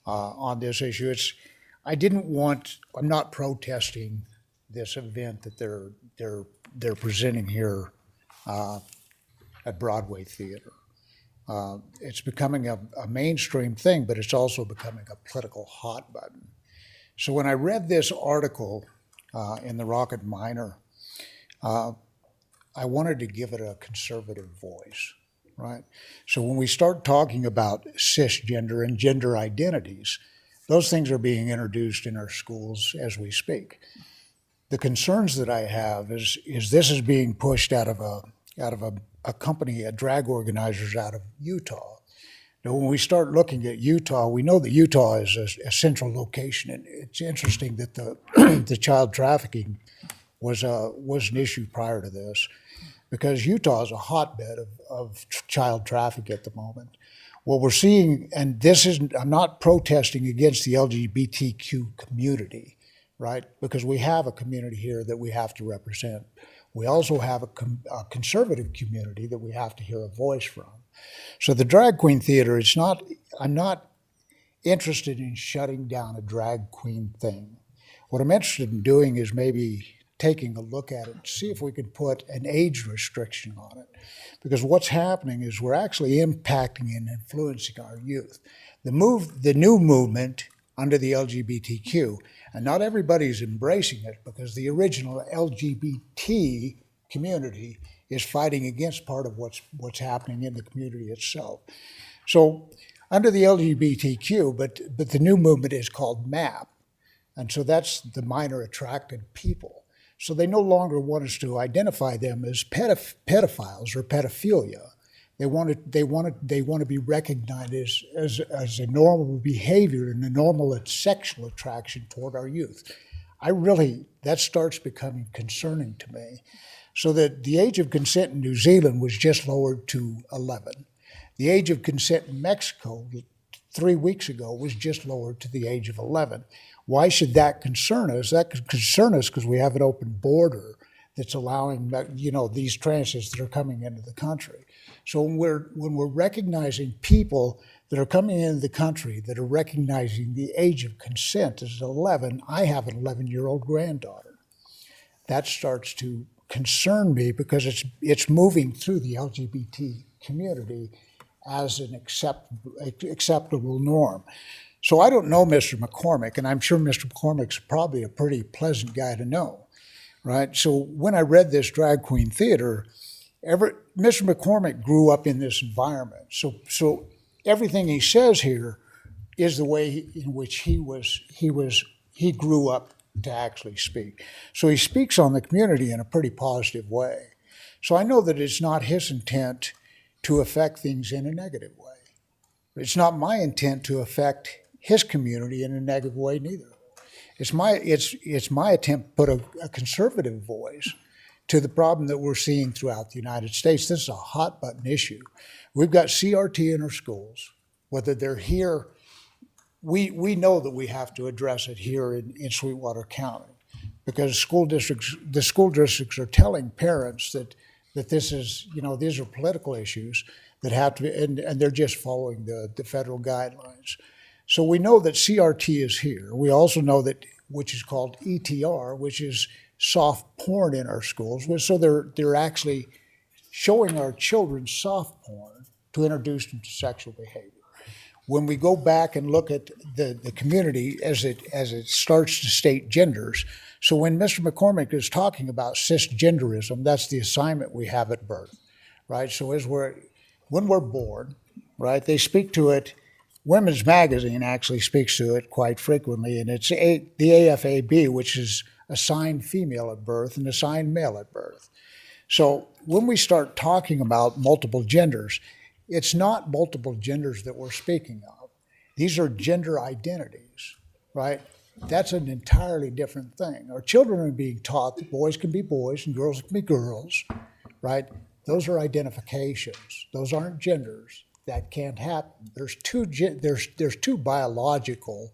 on this issue. I'm not protesting this event that they're presenting here at Broadway Theater. It's becoming a mainstream thing, but it's also becoming a political hot button. So when I read this article in the Rocket Miner, I wanted to give it a conservative voice, right? So when we start talking about cisgender and gender identities, those things are being introduced in our schools as we speak. The concerns that I have is this is being pushed out of a company, drag organizers out of Utah. Now, when we start looking at Utah, we know that Utah is a central location, and it's interesting that the child trafficking was an issue prior to this, because Utah is a hotbed of child trafficking at the moment. What we're seeing, and I'm not protesting against the LGBTQ community, right? Because we have a community here that we have to represent. We also have a conservative community that we have to hear a voice from. So the drag queen theater, I'm not interested in shutting down a drag queen thing. What I'm interested in doing is maybe taking a look at it, see if we can put an age restriction on it. Because what's happening is we're actually impacting and influencing our youth. The new movement under the LGBTQ, and not everybody's embracing it because the original LGBT community is fighting against part of what's happening in the community itself. So under the LGBTQ, but the new movement is called MAP, and so that's the minor attracted people. So they no longer want us to identify them as pedophiles or pedophilia. They want to be recognized as a normal behavior and a normal sexual attraction toward our youth. That starts becoming concerning to me. So that the age of consent in New Zealand was just lowered to 11. The age of consent in Mexico 3 weeks ago was just lowered to the age of 11. Why should that concern us? That could concern us because we have an open border that's allowing, these transits that are coming into the country. So when we're recognizing people that are coming into the country that are recognizing the age of consent as 11, I have an 11-year-old granddaughter. That starts to concern me because it's moving through the LGBT community as an acceptable norm. So I don't know Mr. McCormick, and I'm sure Mr. McCormick's probably a pretty pleasant guy to know, right? So when I read this drag queen theater, Mr. McCormick grew up in this environment. So everything he says here is the way in which he grew up to actually speak. So he speaks on the community in a pretty positive way. So I know that it's not his intent to affect things in a negative way. It's not my intent to affect his community in a negative way neither. It's my attempt to put a conservative voice to the problem that we're seeing throughout the United States. This is a hot button issue. We've got CRT in our schools, whether they're here. We know that we have to address it here in Sweetwater County because the school districts are telling parents that this is, these are political issues that have to be, and they're just following the federal guidelines. So we know that CRT is here. We also know that, which is called ETR, which is soft porn in our schools. So they're actually showing our children soft porn to introduce them to sexual behavior. When we go back and look at the community as it starts to state genders, so when Mr. McCormick is talking about cisgenderism, that's the assignment we have at birth, right? So when we're born, right, they speak to it. Women's Magazine actually speaks to it quite frequently, and it's the AFAB, which is assigned female at birth and assigned male at birth. So when we start talking about multiple genders, it's not multiple genders that we're speaking of. These are gender identities, right? That's an entirely different thing. Our children are being taught that boys can be boys and girls can be girls, right? Those are identifications. Those aren't genders. That can't happen. There's two biological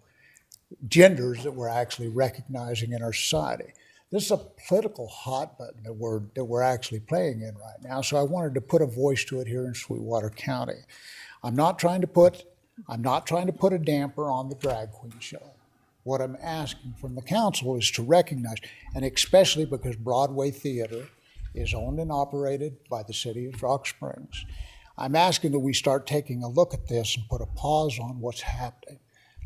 genders that we're actually recognizing in our society. This is a political hot button that we're actually playing in right now. So I wanted to put a voice to it here in Sweetwater County. I'm not trying to put a damper on the drag queen show. What I'm asking from the council is to recognize, and especially because Broadway Theater is owned and operated by the city of Rock Springs, I'm asking that we start taking a look at this and put a pause on what's happening.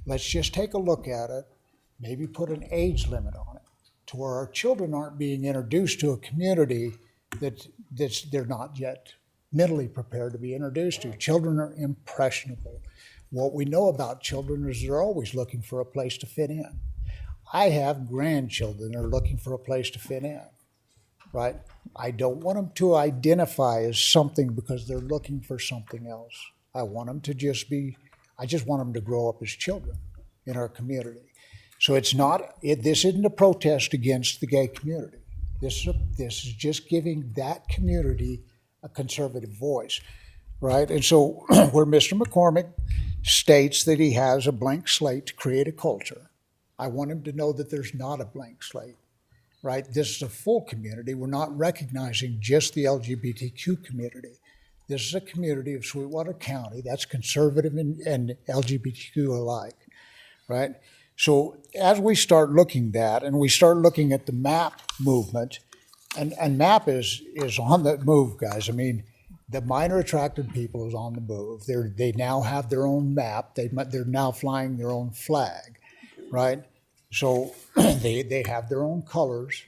Let's just take a look at it, maybe put an age limit on it, to where our children aren't being introduced to a community that they're not yet mentally prepared to be introduced to. Children are impressionable. What we know about children is they're always looking for a place to fit in. I have grandchildren that are looking for a place to fit in, right? I don't want them to identify as something because they're looking for something else. I want them to I just want them to grow up as children in our community. So this isn't a protest against the gay community. This is just giving that community a conservative voice, right? And so where Mr. McCormick states that he has a blank slate to create a culture, I want them to know that there's not a blank slate, right? This is a full community. We're not recognizing just the LGBTQ community. This is a community of Sweetwater County that's conservative and LGBTQ alike, right? So as we start looking at that, and we start looking at the MAP movement, and MAP is on the move, guys. I mean, the minor attracted people is on the move. They now have their own map. They're now flying their own flag, right? So they have their own colors.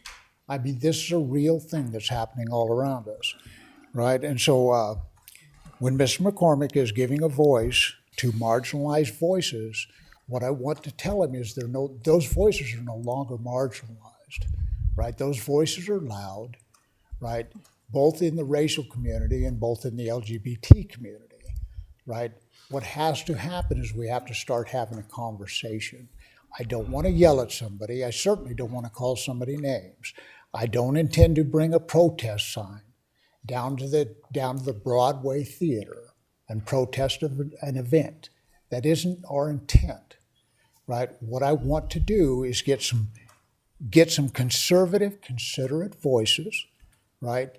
I mean, this is a real thing that's happening all around us, right? And so when Mr. McCormick is giving a voice to marginalized voices, what I want to tell him is those voices are no longer marginalized, right? Those voices are loud, right? Both in the racial community and both in the LGBT community, right? What has to happen is we have to start having a conversation. I don't want to yell at somebody. I certainly don't want to call somebody names. I don't intend to bring a protest sign down to the Broadway Theater and protest an event. That isn't our intent, right? What I want to do is get some conservative, considerate voices, right?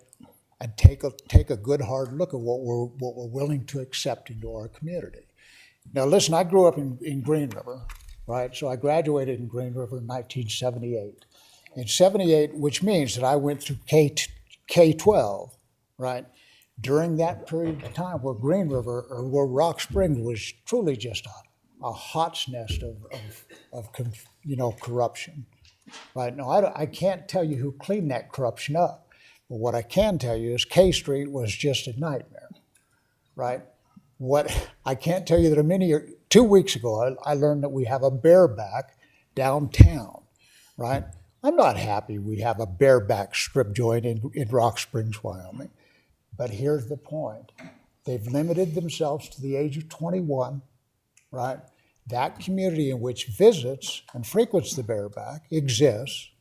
And take a good hard look at what we're willing to accept into our community. Now, listen, I grew up in Green River, right? So I graduated in Green River in 1978. In 78, which means that I went through K-12, right? During that period of time where Green River, or where Rock Springs was truly just a hot's nest of corruption, right? Now, I can't tell you who cleaned that corruption up. But what I can tell you is K Street was just a nightmare, right? What I can't tell you that 2 weeks ago, I learned that we have a bareback downtown, right? I'm not happy we have a bareback strip joint in Rock Springs, Wyoming. But here's the point. They've limited themselves to the age of 21, right? That community in which visits and frequents the bareback exists,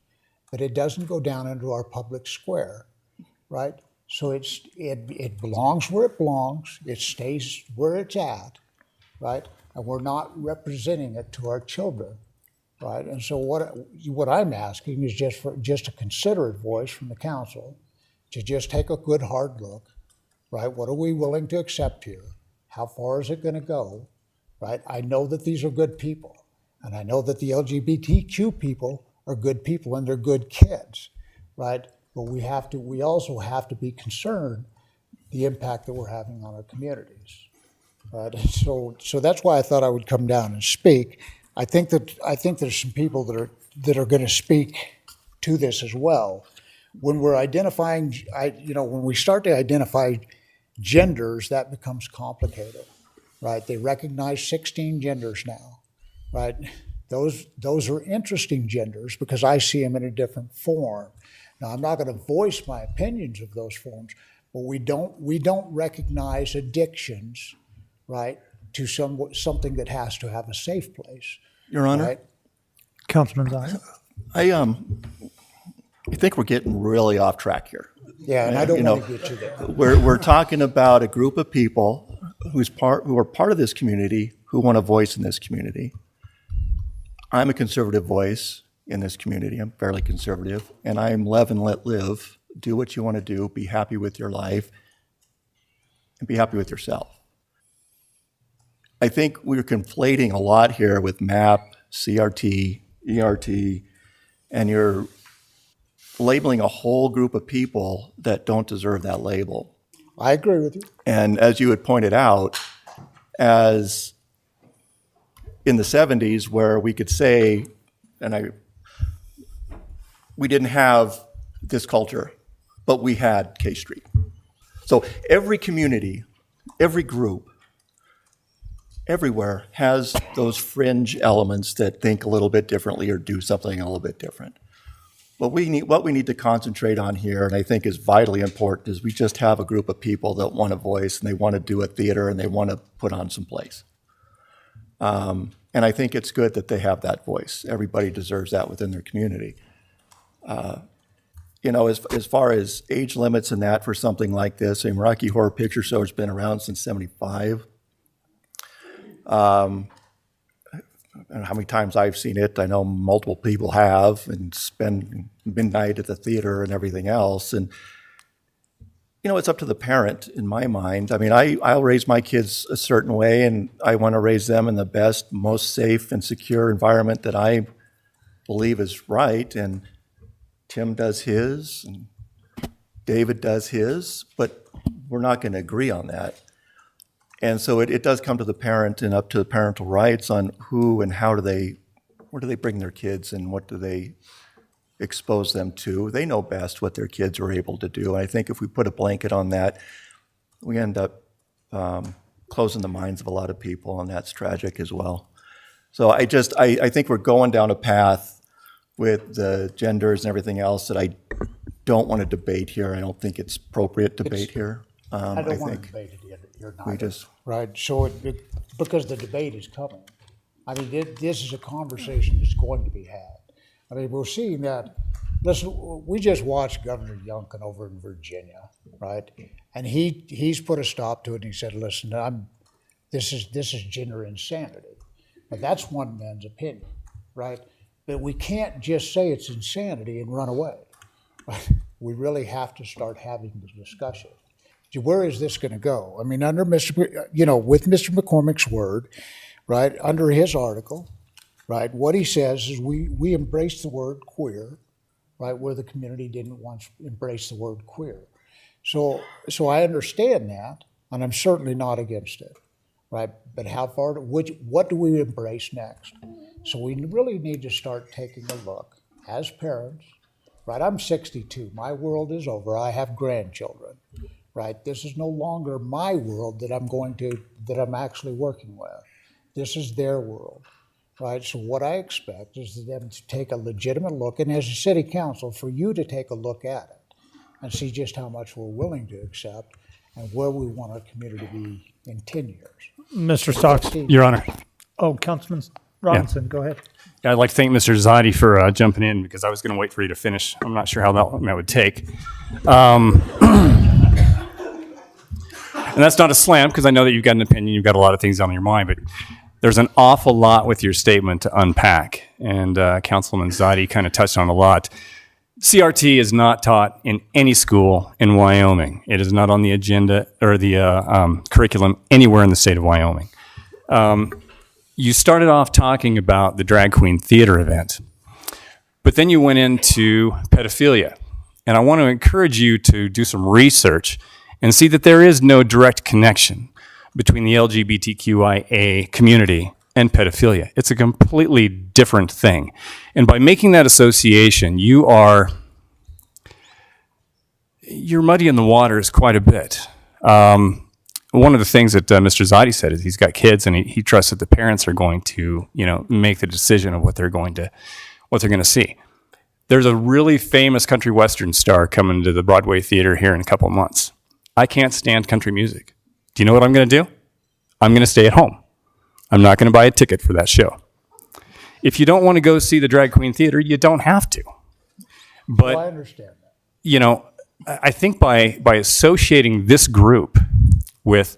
but it doesn't go down into our public square, right? So it belongs where it belongs. It stays where it's at, right? And we're not representing it to our children, right? And so what I'm asking is just a considerate voice from the council to just take a good hard look, right? What are we willing to accept here? How far is it going to go, right? I know that these are good people, and I know that the LGBTQ people are good people and they're good kids, right? But we also have to be concerned the impact that we're having on our communities, right? And so that's why I thought I would come down and speak. I think there's some people that are going to speak to this as well. When we're identifying, when we start to identify genders, that becomes complicated, right? They recognize 16 genders now, right? Those are interesting genders because I see them in a different form. Now, I'm not going to voice my opinions of those forms, but we don't recognize addictions, right, to something that has to have a safe place. Your Honor, right? Councilman Zion. I think we're getting really off track here. Yeah, and I don't want to get you there. We're talking about a group of people who are part of this community who want a voice in this community. I'm a conservative voice in this community. I'm fairly conservative, and I'm live and let live. Do what you want to do. Be happy with your life, and be happy with yourself. I think we're conflating a lot here with MAP, CRT, ERT, and you're labeling a whole group of people that don't deserve that label. I agree with you. And as you had pointed out, as in the 70s where we could say, we didn't have this culture, but we had K Street. So every community, every group, everywhere has those fringe elements that think a little bit differently or do something a little bit different. What we need to concentrate on here, and I think is vitally important, is we just have a group of people that want a voice and they want to do a theater and they want to put on some plays. And I think it's good that they have that voice. Everybody deserves that within their community. As far as age limits and that for something like this, Rocky Horror Picture Show has been around since '75. don't know how many times I've seen it. I know multiple people have, and spend midnight at the theater and everything else. And, you know, it's up to the parent in my mind. I mean, I'll raise my kids a certain way, and I want to raise them in the best, most safe and secure environment that I believe is right. And Tim does his, and David does his, but we're not going to agree on that. And so it does come to the parent and up to the parental rights on who and how where do they bring their kids and what do they expose them to. They know best what their kids are able to do. And I think if we put a blanket on that, we end up closing the minds of a lot of people, and that's tragic as well. So I think we're going down a path with the genders and everything else that I don't want to debate here. I don't think it's appropriate debate here. I don't want to debate it here neither, right? So because the debate is coming. I mean, this is a conversation that's going to be had. I mean, we're seeing that. Listen, we just watched Governor Youngkin over in Virginia, right? And he's put a stop to it, and he said, listen, this is gender insanity. But that's one man's opinion, right? But we can't just say it's insanity and run away. Right? We really have to start having the discussion. Where is this going to go? I mean, with Mr. McCormick's word, right, under his article, right, what he says is we embrace the word queer, right, where the community didn't once embrace the word queer. So I understand that, and I'm certainly not against it, right? But how far, what do we embrace next? So we really need to start taking a look as parents, right? I'm 62. My world is over. I have grandchildren. Right? This is no longer my world that I'm actually working with. This is their world, right? So what I expect is for them to take a legitimate look, and as a city council, for you to take a look at it and see just how much we're willing to accept and where we want our community to be in 10 years. Mr. Stocks. Your Honor. Oh, Councilman Robinson, go ahead. Yeah, I'd like to thank Mr. Zadi for jumping in because I was going to wait for you to finish. I'm not sure how that would take. And that's not a slam because I know that you've got an opinion, you've got a lot of things on your mind, but there's an awful lot with your statement to unpack. And Councilman Zadi kind of touched on a lot. CRT is not taught in any school in Wyoming. It is not on the agenda or the curriculum anywhere in the state of Wyoming. You started off talking about the drag queen theater event, but then you went into pedophilia. And I want to encourage you to do some research and see that there is no direct connection between the LGBTQIA community and pedophilia. It's a completely different thing. And by making that association, you're muddying the waters quite a bit. One of the things that Mr. Zadi said is he's got kids and he trusts that the parents are going to, make the decision of what they're going to see. There's a really famous country western star coming to the Broadway Theater here in a couple of months. I can't stand country music. Do you know what I'm going to do? I'm going to stay at home. I'm not going to buy a ticket for that show. If you don't want to go see the Drag Queen Theater, you don't have to. But, I understand that. I think by associating this group with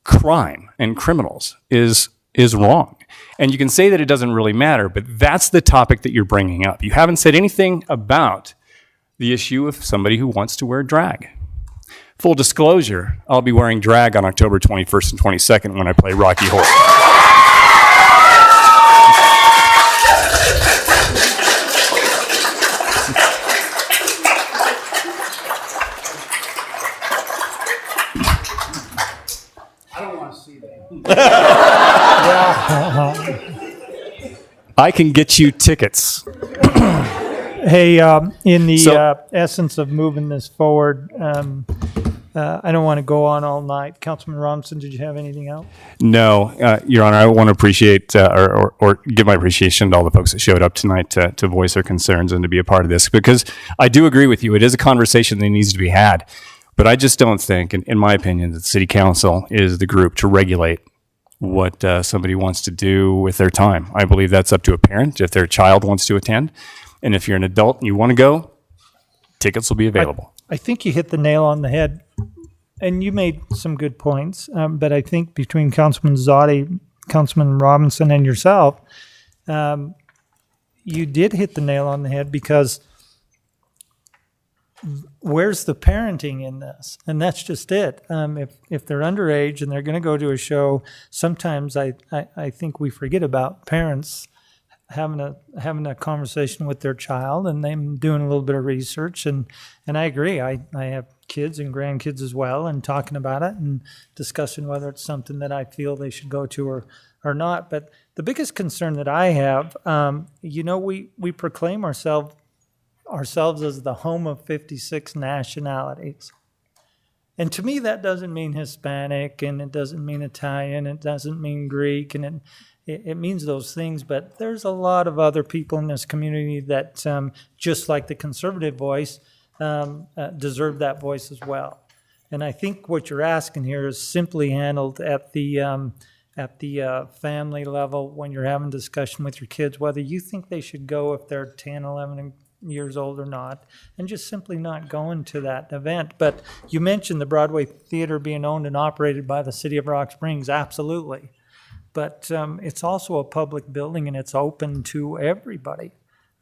crime and criminals is wrong. And you can say that it doesn't really matter, but that's the topic that you're bringing up. You haven't said anything about the issue of somebody who wants to wear drag. Full disclosure, I'll be wearing drag on October 21st and 22nd when I play Rocky Horror. I don't want to see that. I can get you tickets. Hey, in the essence of moving this forward, I don't want to go on all night. Councilman Robinson, did you have anything else? No, Your Honor, I want to appreciate or give my appreciation to all the folks that showed up tonight to voice their concerns and to be a part of this, because I do agree with you. It is a conversation that needs to be had, but I just don't think, in my opinion, that the City Council is the group to regulate what somebody wants to do with their time. I believe that's up to a parent if their child wants to attend. And if you're an adult and you want to go, tickets will be available. I think you hit the nail on the head, and you made some good points. But I think between Councilman Zadi, Councilman Robinson and yourself, you did hit the nail on the head, because where's the parenting in this? And that's just it. If they're underage and they're going to go to a show, sometimes I think we forget about parents having a conversation with their child and them doing a little bit of research. And I agree. I have kids and grandkids as well, and talking about it and discussing whether it's something that I feel they should go to or not. But the biggest concern that I have, we proclaim ourselves as the home of 56 nationalities. And to me, that doesn't mean Hispanic, and it doesn't mean Italian, it doesn't mean Greek, and it means those things. But there's a lot of other people in this community that, just like the conservative voice, deserve that voice as well. And I think what you're asking here is simply handled at the family level when you're having discussion with your kids, whether you think they should go if they're 10, 11 years old or not, and just simply not going to that event. But you mentioned the Broadway Theater being owned and operated by the city of Rock Springs. Absolutely. But it's also a public building, and it's open to everybody.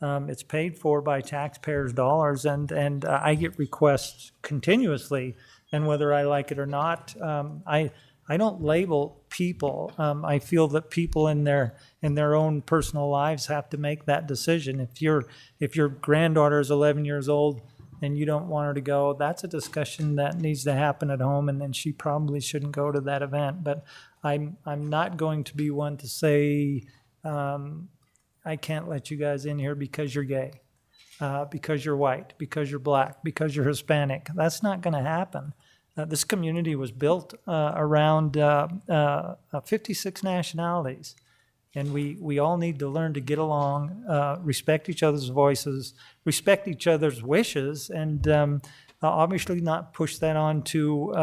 It's paid for by taxpayers' dollars, and I get requests continuously, and whether I like it or not, I don't label people. I feel that people in their own personal lives have to make that decision. If your granddaughter is 11 years old and you don't want her to go, that's a discussion that needs to happen at home, and then she probably shouldn't go to that event. But I'm not going to be one to say I can't let you guys in here because you're gay, because you're white, because you're black, because you're Hispanic. That's not going to happen. This community was built around 56 nationalities, and we all need to learn to get along, respect each other's voices, respect each other's wishes, and obviously not push that on to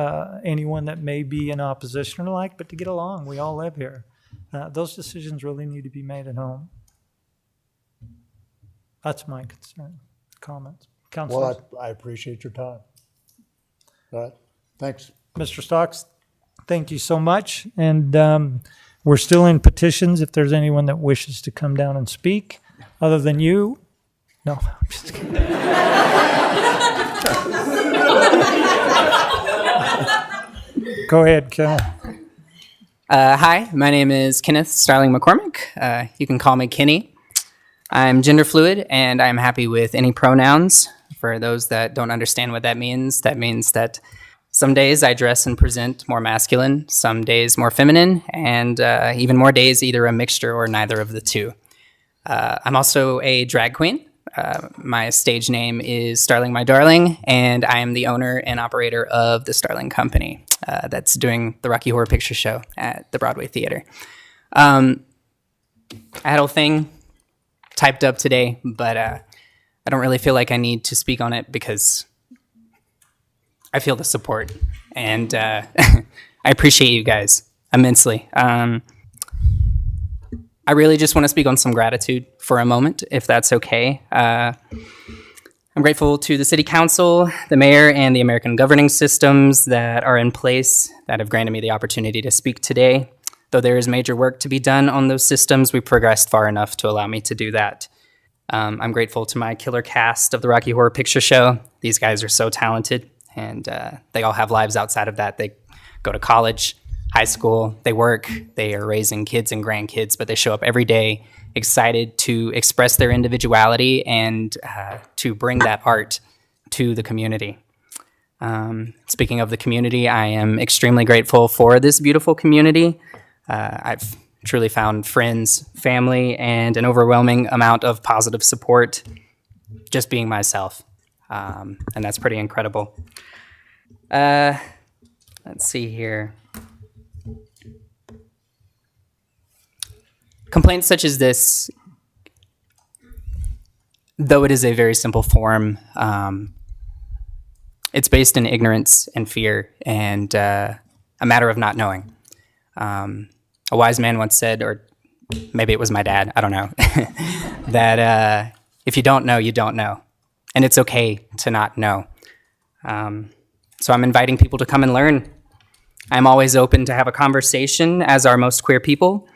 anyone that may be in opposition or like, but to get along. We all live here. Those decisions really need to be made at home. That's my concern. Comments. Councilor? Well, I appreciate your time. All right. Thanks. Mr. Stocks, thank you so much. And we're still in petitions if there's anyone that wishes to come down and speak other than you. No, I'm just kidding. Go ahead, Ken. Hi, my name is Kenneth Starling McCormick. You can call me Kenny. I'm gender fluid, and I'm happy with any pronouns. For those that don't understand what that means that some days I dress and present more masculine, some days more feminine, and even more days either a mixture or neither of the two. I'm also a drag queen. My stage name is Starling My Darling, and I am the owner and operator of the Starling Company that's doing the Rocky Horror Picture Show at the Broadway Theater. I had a whole thing typed up today, but I don't really feel like I need to speak on it because I feel the support, and I appreciate you guys immensely. I really just want to speak on some gratitude for a moment, if that's okay. I'm grateful to the City Council, the Mayor, and the American governing systems that are in place that have granted me the opportunity to speak today. Though there is major work to be done on those systems, we progressed far enough to allow me to do that. I'm grateful to my killer cast of the Rocky Horror Picture Show. These guys are so talented, and they all have lives outside of that. They go to college, high school, they work, they are raising kids and grandkids, but they show up every day excited to express their individuality and to bring that art to the community. Speaking of the community, I am extremely grateful for this beautiful community. I've truly found friends, family, and an overwhelming amount of positive support just being myself. And that's pretty incredible. Let's see here. Complaints such as this, though it is a very simple form, it's based in ignorance and fear and a matter of not knowing. A wise man once said, or maybe it was my dad, I don't know, that if you don't know, you don't know. And it's okay to not know. So I'm inviting people to come and learn. I'm always open to have a conversation, as are most queer people.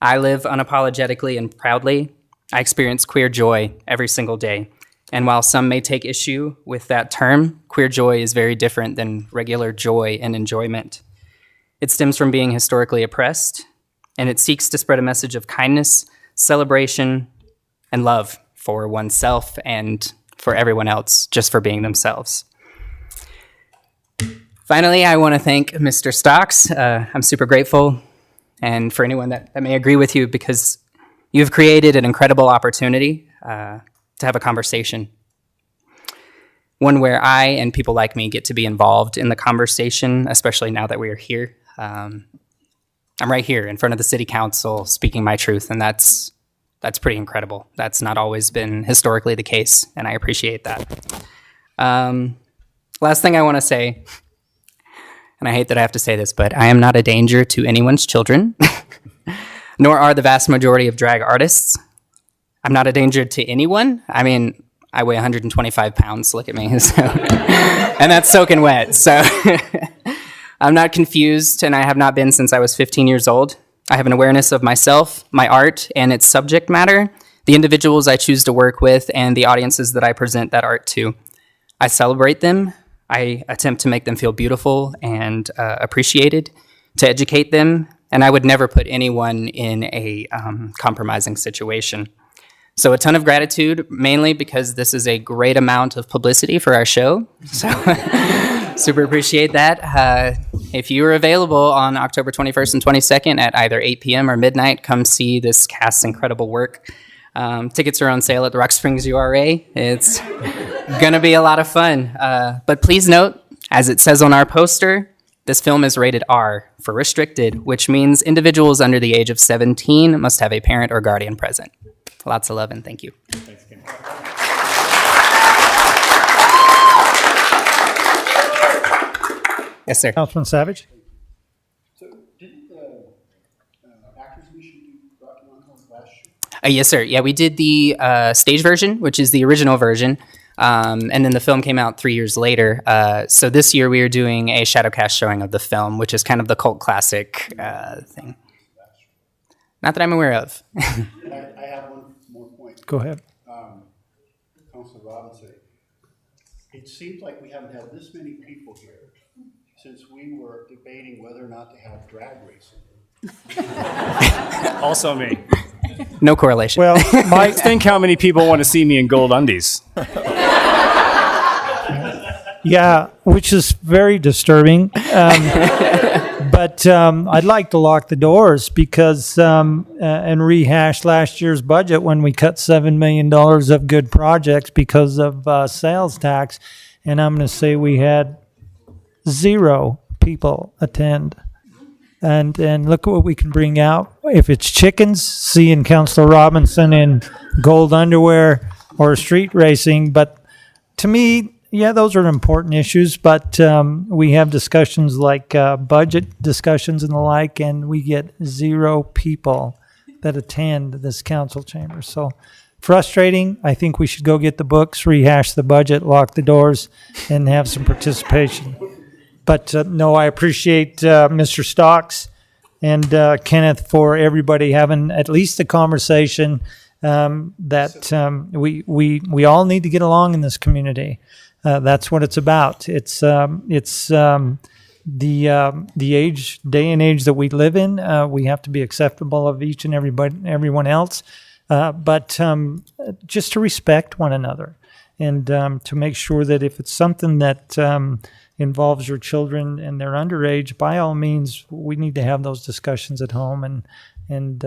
I live unapologetically and proudly. I experience queer joy every single day. And while some may take issue with that term, queer joy is very different than regular joy and enjoyment. It stems from being historically oppressed, and it seeks to spread a message of kindness, celebration, and love for oneself and for everyone else, just for being themselves. Finally, I want to thank Mr. Stocks. I'm super grateful, and for anyone that may agree with you, because you've created an incredible opportunity to have a conversation. One where I and people like me get to be involved in the conversation, especially now that we are here. I'm right here in front of the city council speaking my truth, and that's pretty incredible. That's not always been historically the case, and I appreciate that. Last thing I want to say, and I hate that I have to say this, but I am not a danger to anyone's children, nor are the vast majority of drag artists. I'm not a danger to anyone. I mean, I weigh 125 pounds, look at me, so, and that's soaking wet. So I'm not confused, and I have not been since I was 15 years old. I have an awareness of myself, my art, and its subject matter, the individuals I choose to work with, and the audiences that I present that art to. I celebrate them. I attempt to make them feel beautiful and appreciated, to educate them, and I would never put anyone in a compromising situation. So a ton of gratitude, mainly because this is a great amount of publicity for our show. So super appreciate that. If you are available on October 21st and 22nd at either 8 p.m. or midnight, come see this cast's incredible work. Tickets are on sale at the Rock Springs URA. It's going to be a lot of fun. But please note, as it says on our poster, this film is rated R for restricted, which means individuals under the age of 17 must have a parent or guardian present. Lots of love and thank you. Thanks, Kim. Yes, sir. Councilman Savage? So didn't the Actors Commission do Rocky Mountain last year? Yes, sir. Yeah, we did the stage version, which is the original version, and then the film came out 3 years later. So this year we are doing a shadowcast showing of the film, which is kind of the cult classic thing. Not that I'm aware of. I have one more point. Go ahead. Councilor Robinson, it seems like we haven't had this many people here since we were debating whether or not to have drag racing. Also me. No correlation. Well, Mike, think how many people want to see me in gold undies. yeah, which is very disturbing. But I'd like to lock the doors because and rehash last year's budget when we cut $7 million of good projects because of sales tax. And I'm going to say we had 0 people attend. And look at what we can bring out. If it's chickens, seeing Councilor Robinson in gold underwear or street racing. But to me, yeah, those are important issues. But we have discussions like budget discussions and the like, and we get 0 people that attend this council chamber. So frustrating. I think we should go get the books, rehash the budget, lock the doors, and have some participation. But no, I appreciate Mr. Stocks and Kenneth for everybody having at least a conversation that we all need to get along in this community. That's what it's about. It's the day and age that we live in. We have to be acceptable of each and everyone else, but just to respect one another and to make sure that if it's something that involves your children and they're underage, by all means, we need to have those discussions at home and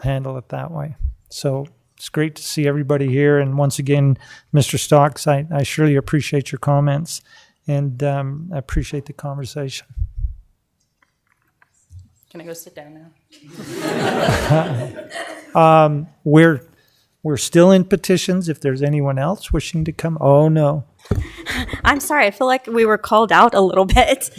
handle it that way. So it's great to see everybody here. And once again, Mr. Stocks, I surely appreciate your comments and I appreciate the conversation. Can I go sit down now? We're still in petitions. If there's anyone else wishing to come, oh no. I'm sorry, I feel like we were called out a little bit.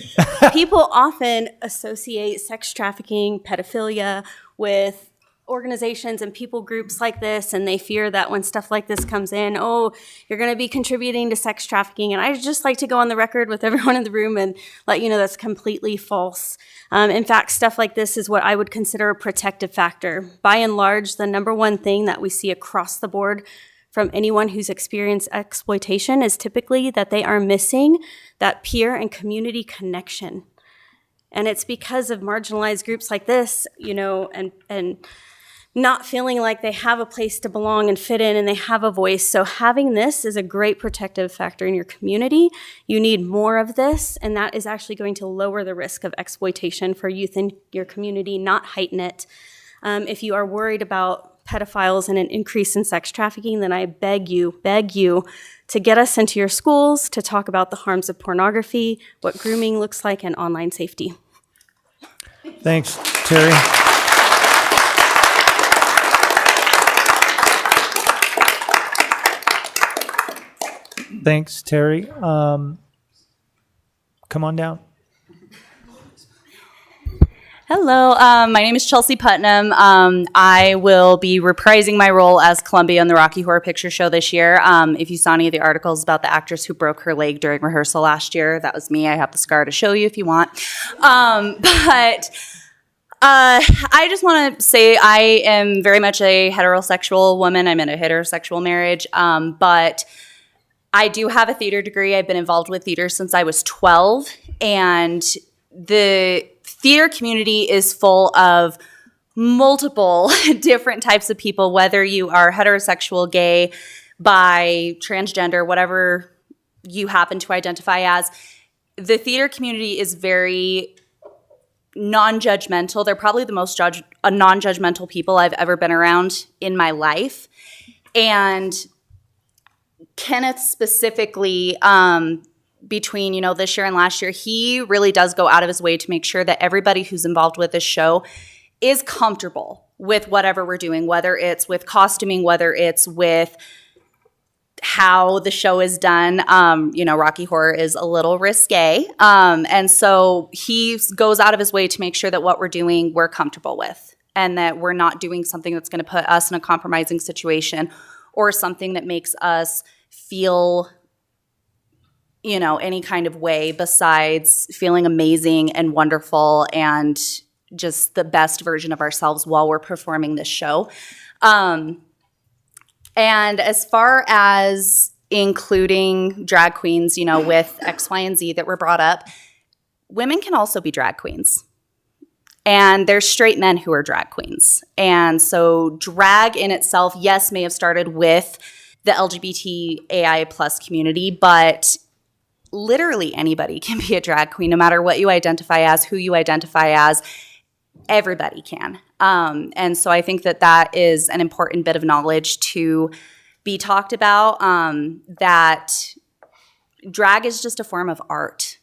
People often associate sex trafficking, pedophilia with organizations and people groups like this, and they fear that when stuff like this comes in, oh, you're going to be contributing to sex trafficking. And I'd just like to go on the record with everyone in the room and let you know that's completely false. In fact, stuff like this is what I would consider a protective factor. By and large, the number one thing that we see across the board from anyone who's experienced exploitation is typically that they are missing that peer and community connection. And it's because of marginalized groups like this, you know, and not feeling like they have a place to belong and fit in and they have a voice. So having this is a great protective factor in your community. You need more of this, and that is actually going to lower the risk of exploitation for youth in your community, not heighten it. If you are worried about pedophiles and an increase in sex trafficking, then I beg you to get us into your schools to talk about the harms of pornography, what grooming looks like, and online safety. Thanks, Terry. Thanks, Terry. Come on down. Hello, my name is Chelsea Putnam. I will be reprising my role as Columbia in the Rocky Horror Picture Show this year. If you saw any of the articles about the actress who broke her leg during rehearsal last year, that was me. I have the scar to show you if you want. But I just want to say I am very much a heterosexual woman. I'm in a heterosexual marriage, but I do have a theater degree. I've been involved with theater since I was 12, and the theater community is full of multiple different types of people, whether you are heterosexual, gay, bi, transgender, whatever you happen to identify as. The theater community is very non-judgmental. They're probably the most non-judgmental people I've ever been around in my life. And Kenneth specifically, between, you know, this year and last year, he really does go out of his way to make sure that everybody who's involved with this show is comfortable with whatever we're doing, whether it's with costuming, whether it's with how the show is done. You know, Rocky Horror is a little risque. And so he goes out of his way to make sure that what we're doing, we're comfortable with, and that we're not doing something that's going to put us in a compromising situation or something that makes us feel, you know, any kind of way besides feeling amazing and wonderful and just the best version of ourselves while we're performing this show. And as far as including drag queens, you know, with X, Y, and Z that were brought up, women can also be drag queens. And there's straight men who are drag queens. And so drag in itself, yes, may have started with the LGBTAI plus community, but literally anybody can be a drag queen, no matter what you identify as, who you identify as. Everybody can. And so I think that that is an important bit of knowledge to be talked about, that drag is just a form of art.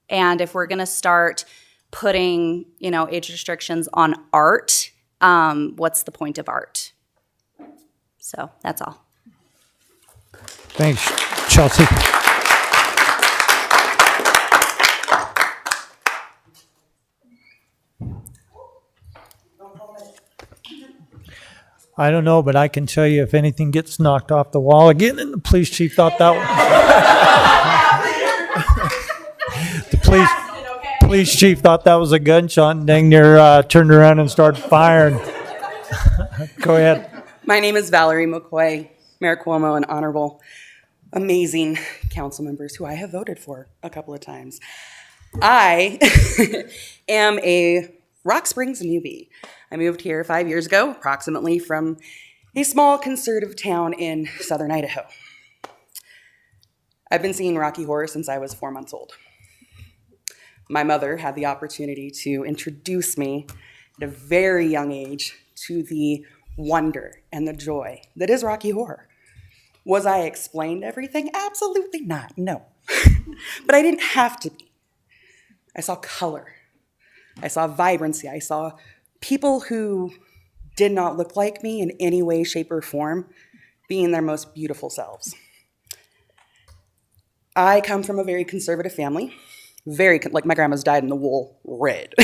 And if we're going to start putting, you know, age restrictions on art, what's the point of art? So that's all. Thanks, Chelsea. I don't know, but I can tell you if anything gets knocked off the wall again, and the police chief thought that police chief thought that was a gunshot, and dang near turned around and started firing. Go ahead. My name is Valerie McCoy, Mayor Cuomo, and honorable, amazing council members who I have voted for a couple of times. I am a Rock Springs newbie. I moved here 5 years ago, approximately, from a small conservative town in southern Idaho. I've been seeing Rocky Horror since I was 4 months old. My mother had the opportunity to introduce me at a very young age to the wonder and the joy that is Rocky Horror. Was I explained everything? Absolutely not, no. But I didn't have to be. I saw color. I saw vibrancy. I saw people who did not look like me in any way, shape, or form being their most beautiful selves. I come from a very conservative family, like my grandma's dyed in the wool red.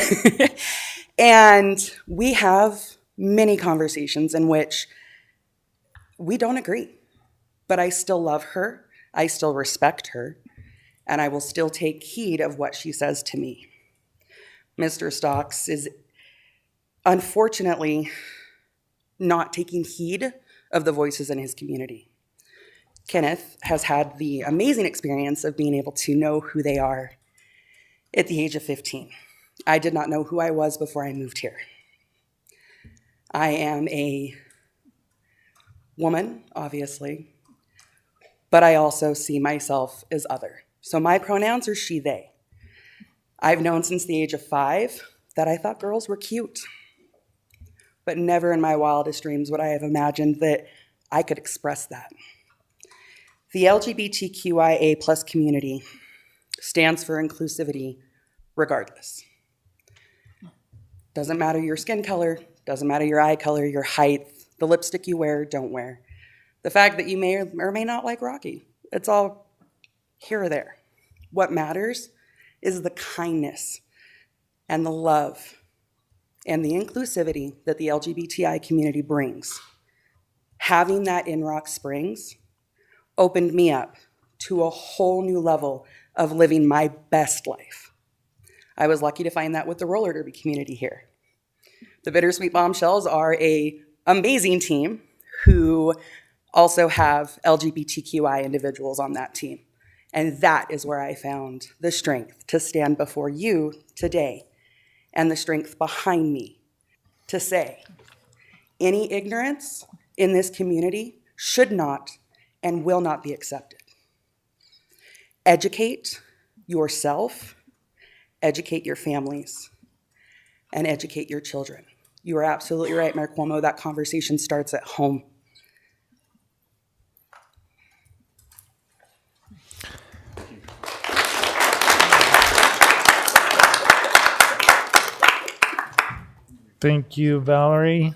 And we have many conversations in which we don't agree, but I still love her, I still respect her, and I will still take heed of what she says to me. Mr. Stocks is unfortunately not taking heed of the voices in his community. Kenneth has had the amazing experience of being able to know who they are at the age of 15. I did not know who I was before I moved here. I am a woman, obviously, but I also see myself as other. So my pronouns are she, they. I've known since the age of 5 that I thought girls were cute, but never in my wildest dreams would I have imagined that I could express that. The LGBTQIA+ community stands for inclusivity regardless. Doesn't matter your skin color, doesn't matter your eye color, your height, the lipstick you wear or don't wear. The fact that you may or may not like Rocky, it's all here or there. What matters is the kindness and the love and the inclusivity that the LGBTI community brings. Having that in Rock Springs opened me up to a whole new level of living my best life. I was lucky to find that with the roller derby community here. The Bittersweet Bombshells are an amazing team who also have LGBTQI individuals on that team. And that is where I found the strength to stand before you today and the strength behind me to say, any ignorance in this community should not and will not be accepted. Educate yourself, educate your families, and educate your children. You are absolutely right, Mayor Cuomo, that conversation starts at home. Thank you, Valerie.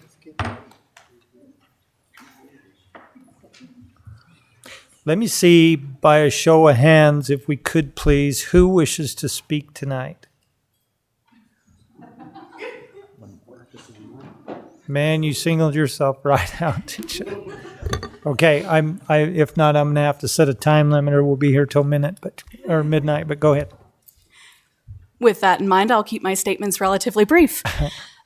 Let me see by a show of hands, if we could please, who wishes to speak tonight? Man, you singled yourself right out, didn't you? Okay, if not, I'm gonna have to set a time limit, or we'll be here till midnight. But go ahead. With that in mind, I'll keep my statements relatively brief.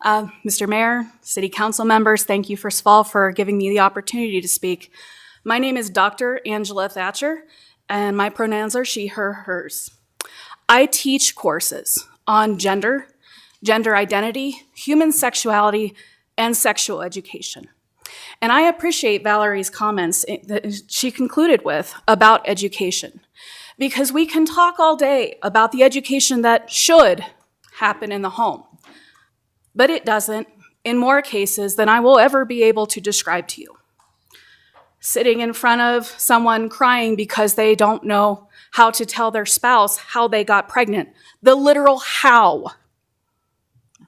Mr. Mayor, City Council members, thank you first of all for giving me the opportunity to speak. My name is Dr. Angela Thatcher, and my pronouns are she, her, hers. I teach courses on gender, gender identity, human sexuality, and sexual education. And I appreciate Valerie's comments that she concluded with about education, because we can talk all day about the education that should happen in the home, but it doesn't in more cases than I will ever be able to describe to you. Sitting in front of someone crying because they don't know how to tell their spouse how they got pregnant, the literal how,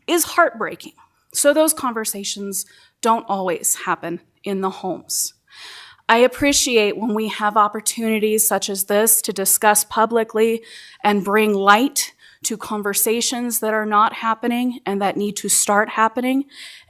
is heartbreaking. So those conversations don't always happen in the homes. I appreciate when we have opportunities such as this to discuss publicly and bring light to conversations that are not happening and that need to start happening.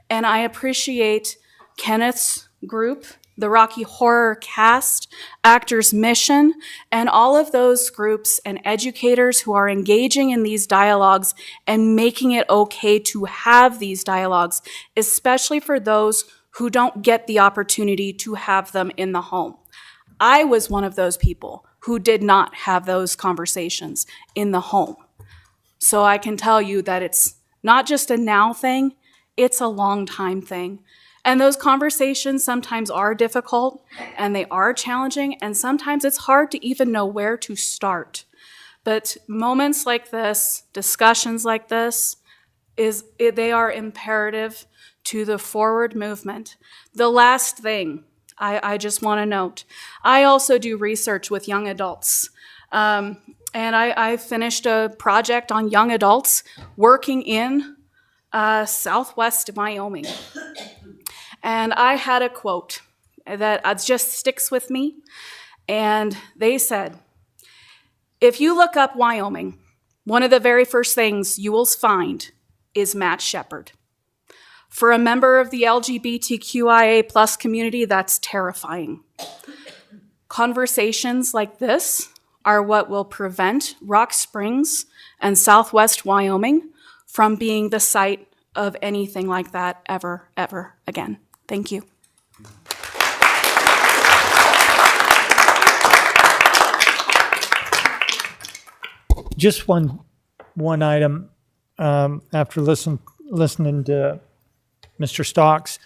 And I appreciate Kenneth's group, the Rocky Horror Cast, Actors Mission, and all of those groups and educators who are engaging in these dialogues and making it okay to have these dialogues, especially for those who don't get the opportunity to have them in the home. I was one of those people who did not have those conversations in the home. So I can tell you that it's not just a now thing, it's a long time thing. And those conversations sometimes are difficult and they are challenging, and sometimes it's hard to even know where to start. But moments like this, discussions like this, they are imperative to the forward movement. The last thing I just want to note, I also do research with young adults. And I finished a project on young adults working in Southwest Wyoming. And I had a quote that just sticks with me. And they said, if you look up Wyoming, one of the very first things you will find is Matt Shepard. For a member of the LGBTQIA plus community, that's terrifying. Conversations like this are what will prevent Rock Springs and Southwest Wyoming from being the site of anything like that ever, ever again. Thank you. Just one item, after listening to Mr. Stocks,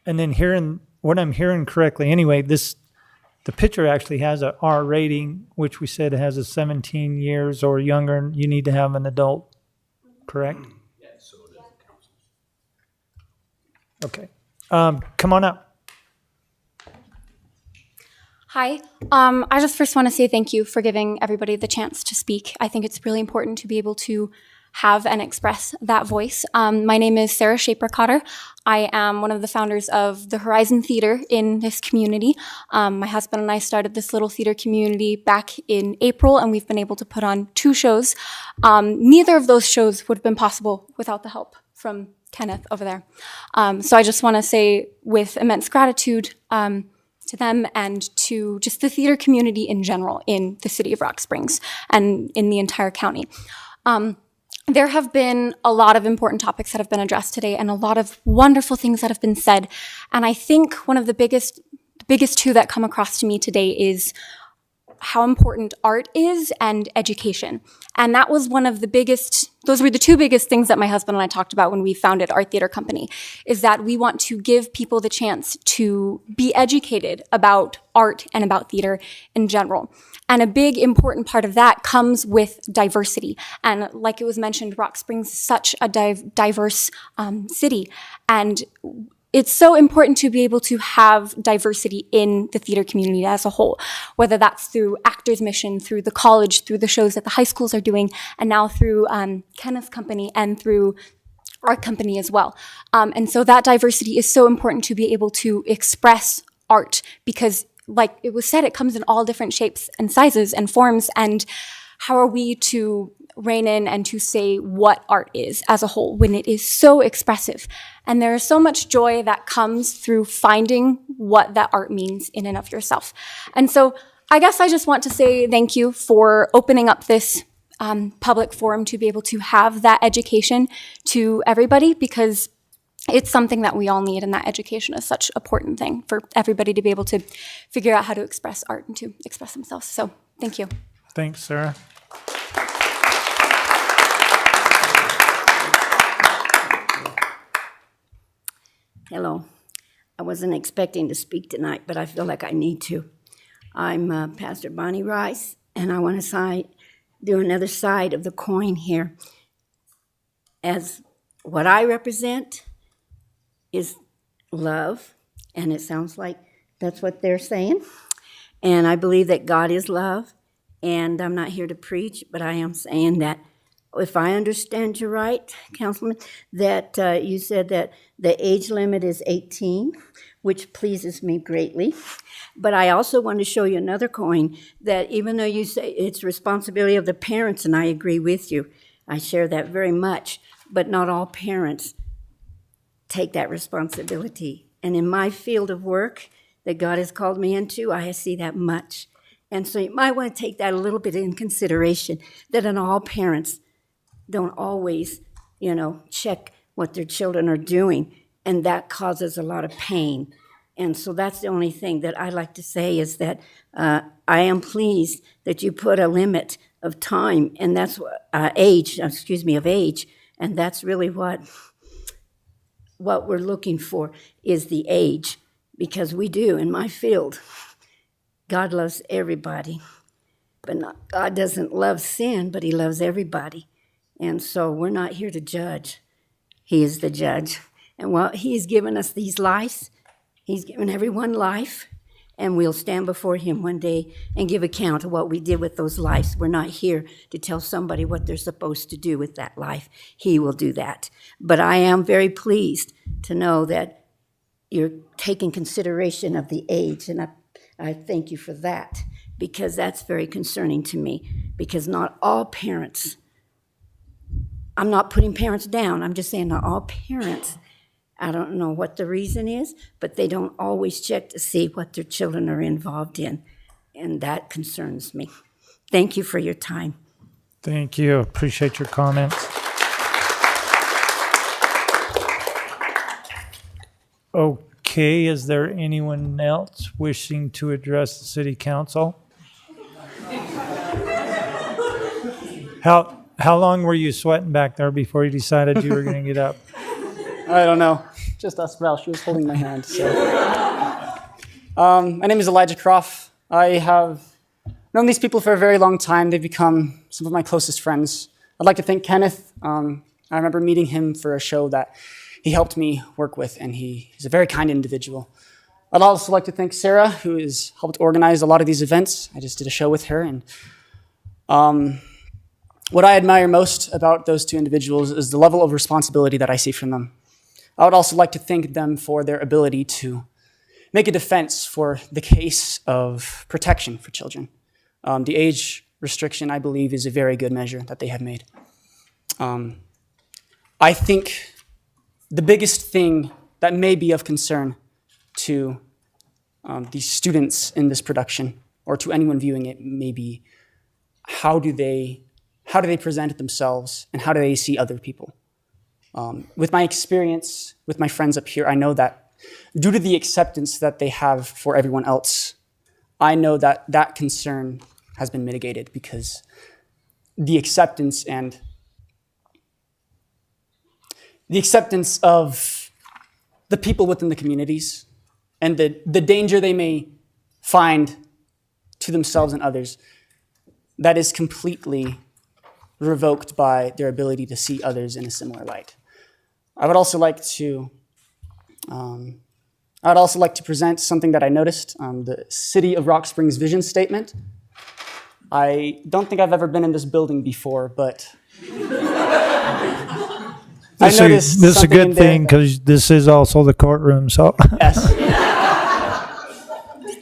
and then hearing what I'm hearing correctly. Anyway, the picture actually has a R rating, which we said has a 17 years or younger, and you need to have an adult, correct? Yeah, so it is the council. Okay. Come on up. Hi. I just first want to say thank you for giving everybody the chance to speak. I think it's really important to be able to have and express that voice. My name is Sarah Shaper-Cotter. I am one of the founders of the Horizon Theater in this community. My husband and I started this little theater community back in April, and we've been able to put on 2 shows. Neither of those shows would have been possible without the help from Kenneth over there. So I just want to say with immense gratitude to them and to just the theater community in general in the city of Rock Springs and in the entire county. There have been a lot of important topics that have been addressed today and a lot of wonderful things that have been said. And I think one of the biggest 2 that come across to me today is how important art is and education. And that was those were the 2 biggest things that my husband and I talked about when we founded our theater company, is that we want to give people the chance to be educated about art and about theater in general. And a big important part of that comes with diversity. And like it was mentioned, Rock Springs is such a diverse city. And it's so important to be able to have diversity in the theater community as a whole, whether that's through Actors Mission, through the college, through the shows that the high schools are doing, and now through Kenneth's company and through our company as well. And so that diversity is so important to be able to express art because, like it was said, it comes in all different shapes and sizes and forms. And how are we to rein in and to say what art is as a whole when it is so expressive? And there is so much joy that comes through finding what that art means in and of yourself. And so I guess I just want to say thank you for opening up this public forum to be able to have that education to everybody, because it's something that we all need, and that education is such an important thing for everybody to be able to figure out how to express art and to express themselves. So thank you. Thanks, Sarah. Hello. I wasn't expecting to speak tonight, but I feel like I need to. I'm Pastor Bonnie Rice, and I want to do another side of the coin here. As what I represent is love, and it sounds like that's what they're saying. And I believe that God is love, and I'm not here to preach, but I am saying that if I understand you right, Councilman, that you said that the age limit is 18, which pleases me greatly. But I also want to show you another coin, that even though you say it's responsibility of the parents, and I agree with you, I share that very much, but not all parents take that responsibility. And in my field of work that God has called me into, I see that much. And so you might want to take that a little bit in consideration, that not all parents don't always, check what their children are doing, and that causes a lot of pain. And so that's the only thing that I like to say is that I am pleased that you put a limit of time, and that's of age, and that's really what we're looking for is the age, because we do in my field. God loves everybody, but God doesn't love sin, but he loves everybody. And so we're not here to judge. He is the judge. And while he has given us these lives, he's given everyone life, and we'll stand before him one day and give account of what we did with those lives. We're not here to tell somebody what they're supposed to do with that life. He will do that. But I am very pleased to know that you're taking consideration of the age, and I thank you for that, because that's very concerning to me, because not all parents, I'm not putting parents down, I'm just saying not all parents I don't know what the reason is, but they don't always check to see what their children are involved in, and that concerns me. Thank you for your time. Thank you. Appreciate your comments. Okay, is there anyone else wishing to address the city council? How long were you sweating back there before you decided you were going to get up? I don't know. Just ask Val. She was holding my hand. So. My name is Elijah Croft. I have known these people for a very long time. They've become some of my closest friends. I'd like to thank Kenneth. I remember meeting him for a show that he helped me work with, and he's a very kind individual. I'd also like to thank Sarah, who has helped organize a lot of these events. I just did a show with her, and what I admire most about those two individuals is the level of responsibility that I see from them. I would also like to thank them for their ability to make a defense for the case of protection for children. The age restriction, I believe, is a very good measure that they have made. I think the biggest thing that may be of concern to these students in this production, or to anyone viewing it, may be how do they present themselves and how do they see other people? With my experience with my friends up here, I know that due to the acceptance that they have for everyone else, I know that that concern has been mitigated because the acceptance of the people within the communities and the danger they may find to themselves and others, that is completely revoked by their ability to see others in a similar light. I would also like to present something that I noticed, the City of Rock Springs vision statement. I don't think I've ever been in this building before, but I noticed this is a something in good there thing that- because this is also the courtroom, so. Yes.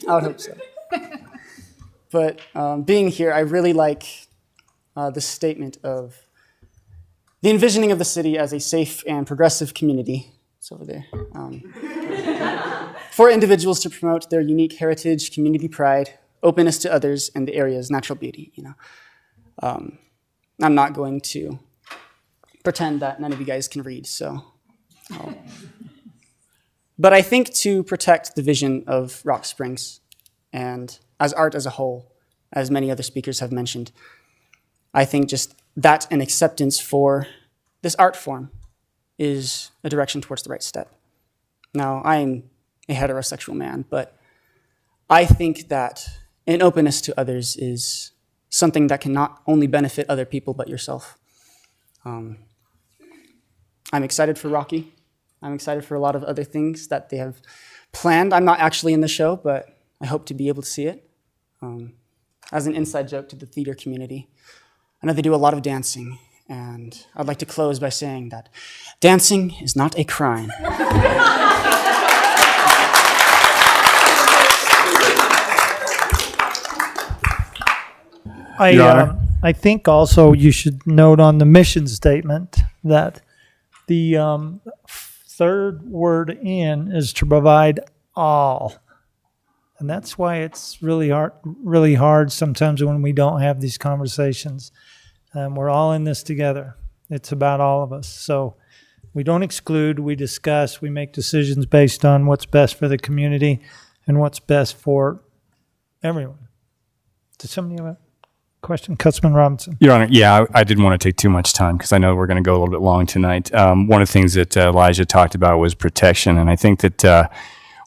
I would hope so. But being here, I really like the statement of the envisioning of the city as a safe and progressive community. It's over there. For individuals to promote their unique heritage, community pride, openness to others, and the area's natural beauty. I'm not going to pretend that none of you guys can read, so. But I think to protect the vision of Rock Springs and as art as a whole, as many other speakers have mentioned, I think just that and acceptance for this art form is a direction towards the right step. Now, I am a heterosexual man, but I think that an openness to others is something that can not only benefit other people, but yourself. I'm excited for Rocky. I'm excited for a lot of other things that they have planned. I'm not actually in the show, but I hope to be able to see it. As an inside joke to the theater community, I know they do a lot of dancing, and I'd like to close by saying that dancing is not a crime. Your Honor. I think also you should note on the mission statement that the third word in is to provide all. And that's why it's really hard sometimes when we don't have these conversations. We're all in this together. It's about all of us. So we don't exclude, we discuss, we make decisions based on what's best for the community and what's best for everyone. Does somebody have a question? Councilman Robinson. Your Honor, yeah, I didn't want to take too much time because I know we're going to go a little bit long tonight. One of the things that Elijah talked about was protection, and I think that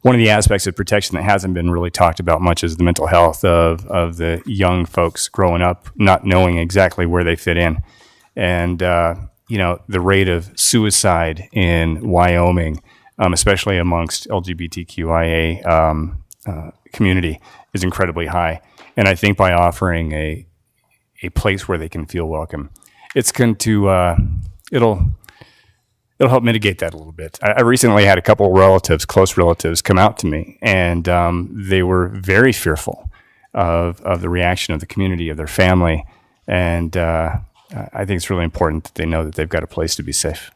one of the aspects of protection that hasn't been really talked about much is the mental health of the young folks growing up, not knowing exactly where they fit in. And, the rate of suicide in Wyoming, especially amongst LGBTQIA community, is incredibly high. And I think by offering a place where they can feel welcome, it's going to, it'll help mitigate that a little bit. I recently had a couple of relatives, close relatives, come out to me, and they were very fearful of the reaction of the community, of their family, and I think it's really important that they know that they've got a place to be safe.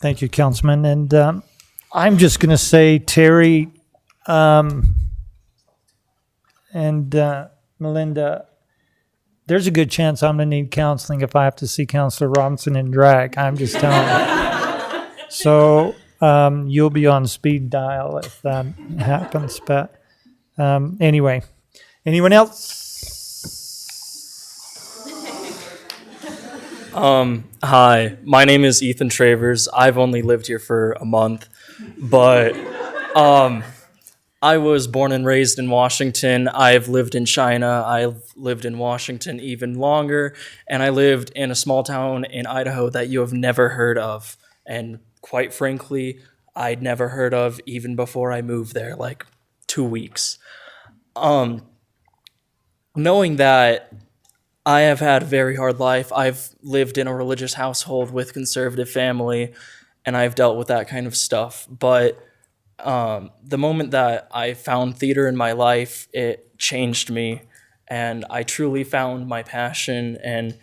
Thank you, Councilman. And I'm just going to say, Terry and Melinda, there's a good chance I'm going to need counseling if I have to see Counselor Robinson in drag. I'm just telling you. So you'll be on speed dial if that happens. But anyway, anyone else? Hi, my name is Ethan Travers. I've only lived here for a month, but I was born and raised in Washington. I've lived in China. I've lived in Washington even longer, and I lived in a small town in Idaho that you have never heard of. And quite frankly, I'd never heard of even before I moved there, like 2 weeks. Knowing that I have had a very hard life. I've lived in a religious household with conservative family, and I've dealt with that kind of stuff. But the moment that I found theater in my life, it changed me, and I truly found my passion, and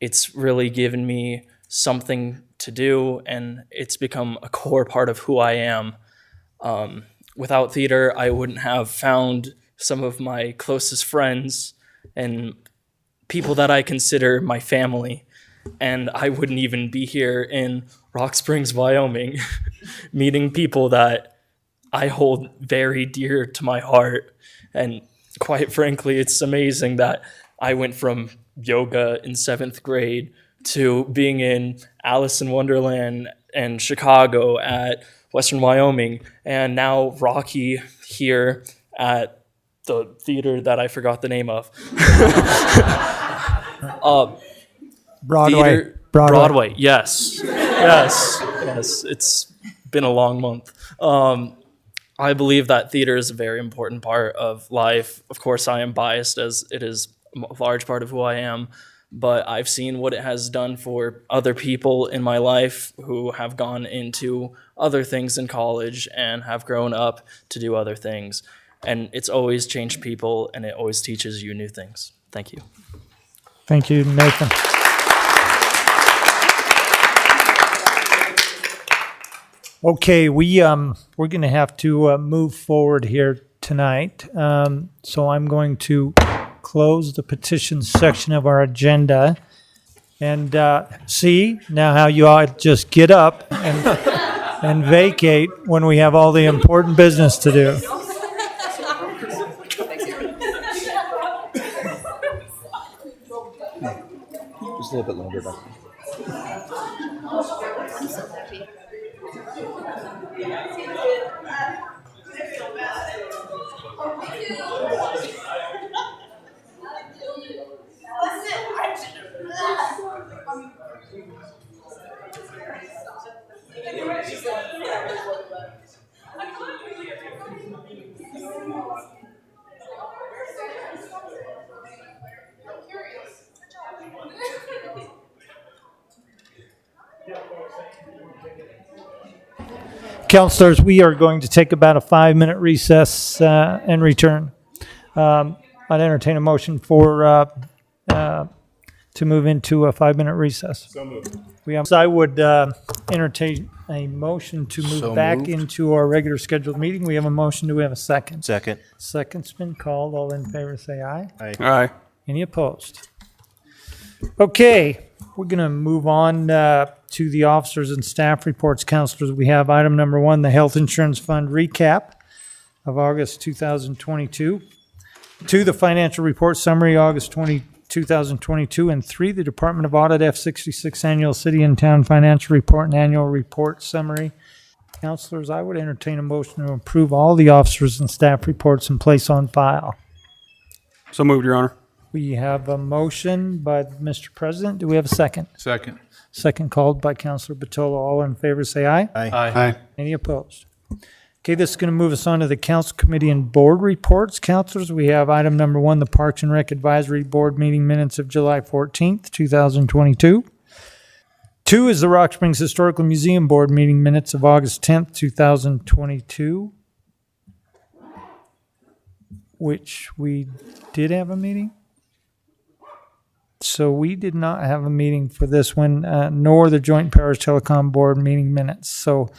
it's really given me something to do, and it's become a core part of who I am. Without theater, I wouldn't have found some of my closest friends and people that I consider my family, and I wouldn't even be here in Rock Springs, Wyoming, meeting people that I hold very dear to my heart. And quite frankly, it's amazing that I went from yoga in 7th grade to being in Alice in Wonderland and Chicago at Western Wyoming, and now Rocky here at the theater that I forgot the name of. Broadway. Broadway. Yes. It's been a long month. I believe that theater is a very important part of life. Of course, I am biased as it is a large part of who I am, but I've seen what it has done for other people in my life who have gone into other things in college and have grown up to do other things. And it's always changed people, and it always teaches you new things. Thank you. Thank you, Nathan. Okay, we're going to have to move forward here tonight. So I'm going to close the petition section of our agenda. And see now how you all just get up and vacate when we have all the important business to do. Just a little bit longer back. Councilors, we are going to take about a 5-minute recess and return. I'd entertain a motion for to move into a 5-minute recess. So moved. I would entertain a motion to move So back moved. into our regular scheduled meeting. We have a motion. Do we have a second? Second. Second's been called. All in favor say aye. Aye. Any opposed? Okay, we're going to move on to the officers and staff reports. Councilors, we have item number 1, the Health Insurance Fund recap of August 2022. 2, the financial report summary, August 2022. And 3, the Department of Audit F66 Annual City and Town Financial Report and Annual Report Summary. Councilors, I would entertain a motion to approve all the officers and staff reports and place on file. So moved, Your Honor. We have a motion by Mr. President. Do we have a second? Second. Second called by Councilor Batolo. All in favor say aye. Aye. Any opposed? Okay, this is going to move us on to the council committee and board reports. Councilors, we have item number 1, the Parks and Rec Advisory Board meeting minutes of July 14th, 2022. 2 is the Rock Springs Historical Museum Board meeting minutes of August 10th, 2022, which we did have a meeting. So we did not have a meeting for this one, nor the Joint Powers Telecom Board meeting minutes. So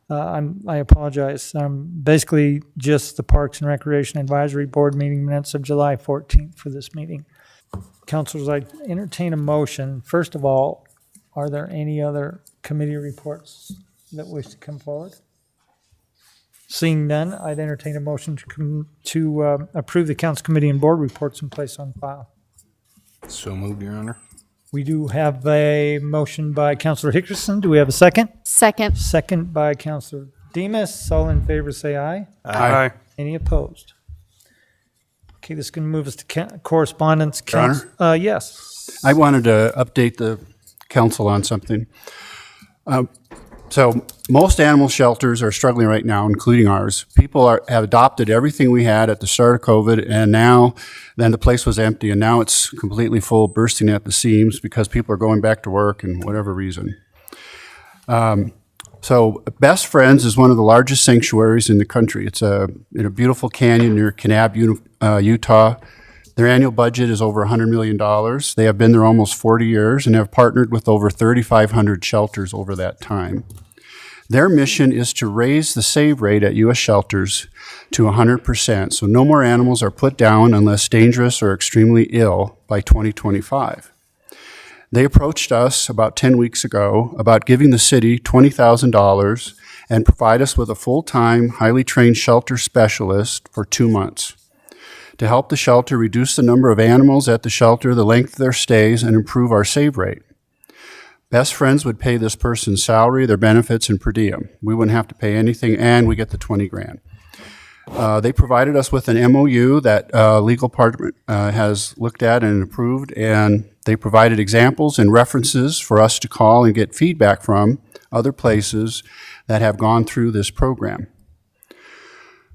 I apologize. Basically, just the Parks and Recreation Advisory Board meeting minutes of July 14th for this meeting. Councilors, I entertain a motion. First of all, are there any other committee reports that wish to come forward? Seeing none, I'd entertain a motion to approve the council committee and board reports and place on file. So moved, Your Honor. We do have a motion by Councilor Hickerson. Do we have a second? Second. Second by Councilor Demas. All in favor, say aye. Aye. Any opposed? Okay, this is going to move us to correspondence. Your Honor? Yes. I wanted to update the council on something. So most animal shelters are struggling right now, including ours. People have adopted everything we had at the start of COVID, and then the place was empty, and now it's completely full, bursting at the seams because people are going back to work and whatever reason. So Best Friends is one of the largest sanctuaries in the country. It's in a beautiful canyon near Kanab, Utah. Their annual budget is over $100 million. They have been there almost 40 years and have partnered with over 3,500 shelters over that time. Their mission is to raise the save rate at U.S. shelters to 100%, so no more animals are put down unless dangerous or extremely ill by 2025. They approached us about 10 weeks ago about giving the city $20,000 and provide us with a full-time, highly trained shelter specialist for 2 months to help the shelter reduce the number of animals at the shelter, the length of their stays, and improve our save rate. Best Friends would pay this person's salary, their benefits, and per diem. We wouldn't have to pay anything, and we get the $20,000. They provided us with an MOU that legal department has looked at and approved, and they provided examples and references for us to call and get feedback from other places that have gone through this program.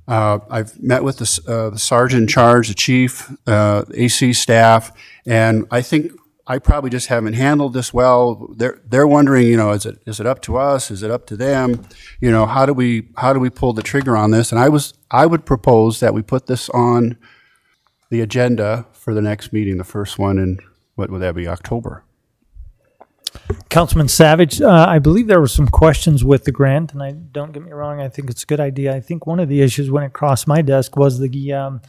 I've met with the sergeant in charge, the chief, AC staff, and I think I probably just haven't handled this well. They're wondering, is it up to us? Is it up to them? How do we pull the trigger on this? And I would propose that we put this on the agenda for the next meeting, the first one in, what would that be, October? Councilman Savage, I believe there were some questions with the grant, and don't get me wrong, I think it's a good idea. I think one of the issues when it crossed my desk was the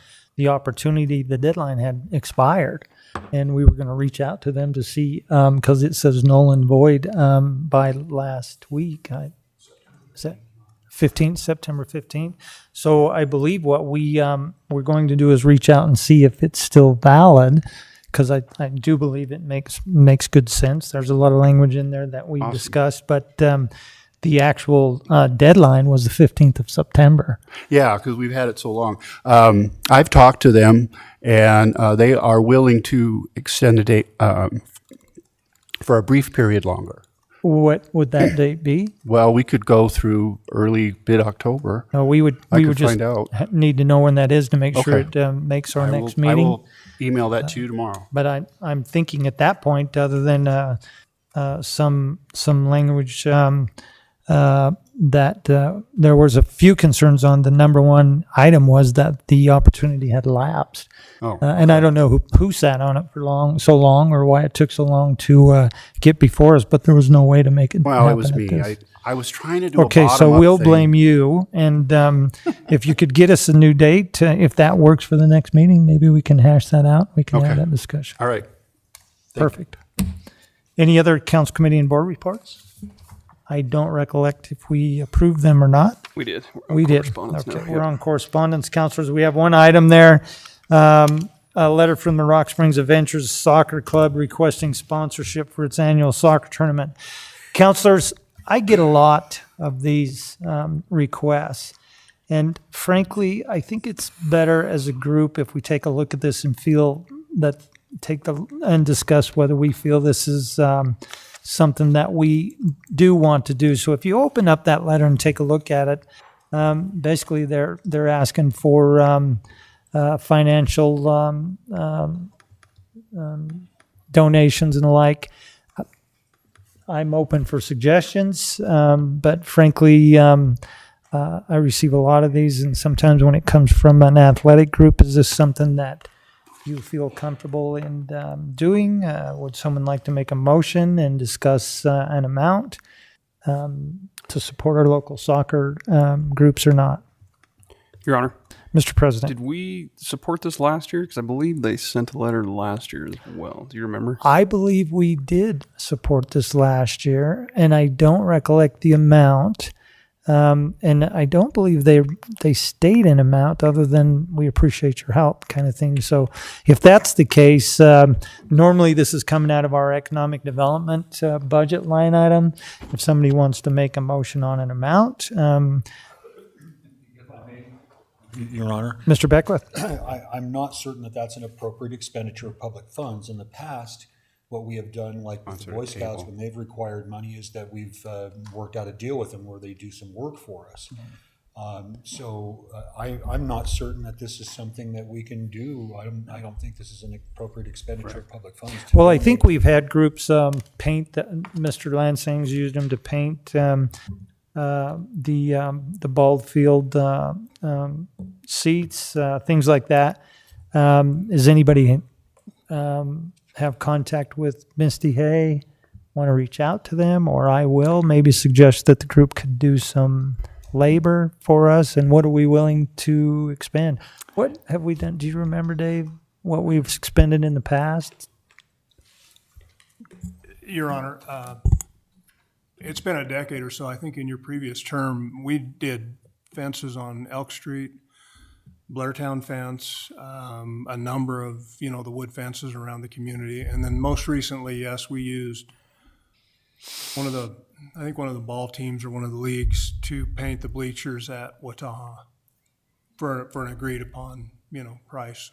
opportunity, the deadline had expired, and we were going to reach out to them to see, because it says null and void by last week. Is that 15th, September 15th? So I believe what we're going to do is reach out and see if it's still valid, because I do believe it makes good sense. There's a lot of language in there that we discussed, but the actual deadline was the 15th of September. Yeah, because we've had it so long. I've talked to them, and they are willing to extend the date for a brief period longer. What would that date be? Well, we could go through early mid-October. No, we would just find out. Need to know when that is to make sure it makes our next meeting. I will email that to you tomorrow. But I'm thinking at that point, other than some language that there was a few concerns on, the number one item was that the opportunity had lapsed. And I don't know who sat on it for so long or why it took so long to get before us, but there was no way to make it Well, happen it was at me. this. I was trying to do Okay, a so bottom-up we'll thing. blame you, and if you could get us a new date, if that works for the next meeting, maybe we can hash that out. We can have that discussion. All right. Perfect. Any other council committee and board reports? I don't recollect if we approved them or not. We did. We did. Okay, we're on correspondence, councilors. We have one item there. A letter from the Rock Springs Adventures Soccer Club requesting sponsorship for its annual soccer tournament. Councilors, I get a lot of these requests. And frankly, I think it's better as a group if we take a look at this and and discuss whether we feel this is something that we do want to do. So if you open up that letter and take a look at it, basically they're asking for financial donations and the like. I'm open for suggestions, but frankly, I receive a lot of these, and sometimes when it comes from an athletic group, is this something that you feel comfortable in doing. Would someone like to make a motion and discuss an amount to support our local soccer groups or not? Your Honor. Mr. President. Did we support this last year? Because I believe they sent a letter last year as well. Do you remember? I believe we did support this last year, and I don't recollect the amount. And I don't believe they state an amount other than we appreciate your help kind of thing. So if that's the case, normally this is coming out of our economic development budget line item. If somebody wants to make a motion on an amount, Your Honor. Mr. Beckwith. I'm not certain that that's an appropriate expenditure of public funds. In the past, what we have done, like with the Boy Scouts, when they've required money, is that we've worked out a deal with them where they do some work for us. I'm not certain that this is something that we can do. I don't think this is an appropriate expenditure of public funds. Well, I think we've had groups paint. Mr. Lansing's used them to paint the ball field seats, things like that. Is anybody have contact with Misty Hay? Want to reach out to them, or I will maybe suggest that the group could do some labor for us. And what are we willing to expend? What have we done? Do you remember, Dave, what we've expended in the past? Your Honor, it's been a decade or so. I think in your previous term, we did fences on Elk Street, Blairtown fence, a number of, the wood fences around the community. And then most recently, yes, we used one of the ball teams or one of the leagues to paint the bleachers at Wataha for an agreed upon, price.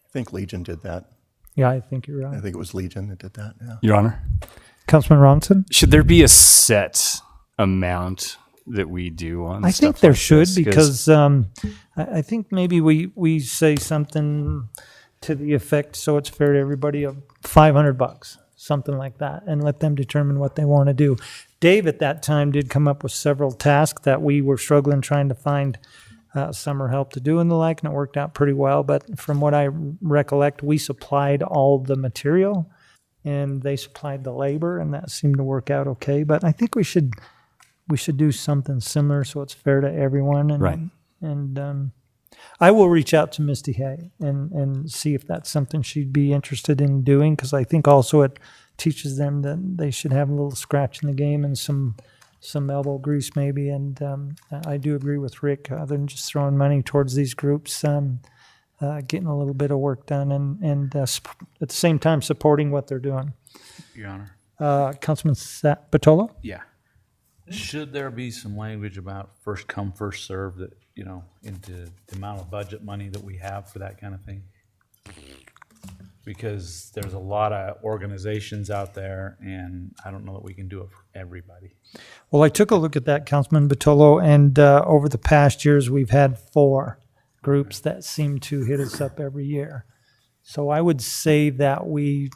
I think Legion did that. Yeah, I think you're right. I think it was Legion that did that, yeah. Your Honor. Councilman Robinson? Should there be a set amount that we do on I stuff think there like should, this? because I think maybe we say something to the effect, so it's fair to everybody, of $500, something like that, and let them determine what they want to do. Dave at that time did come up with several tasks that we were struggling trying to find summer help to do and the like, and it worked out pretty well. But from what I recollect, we supplied all the material and they supplied the labor, and that seemed to work out okay. But I think we should do something similar so it's fair to everyone. And, right. And I will reach out to Misty Hay and see if that's something she'd be interested in doing, because I think also it teaches them that they should have a little scratch in the game and some elbow grease maybe. And I do agree with Rick, other than just throwing money towards these groups, getting a little bit of work done and at the same time supporting what they're doing. Your Honor. Councilman Batolo? Yeah. Should there be some language about first come, first serve that, into the amount of budget money that we have for that kind of thing? Because there's a lot of organizations out there, and I don't know that we can do it for everybody. Well, I took a look at that, Councilman Batolo, and over the past years, we've had 4 groups that seem to hit us up every year. So I would say that we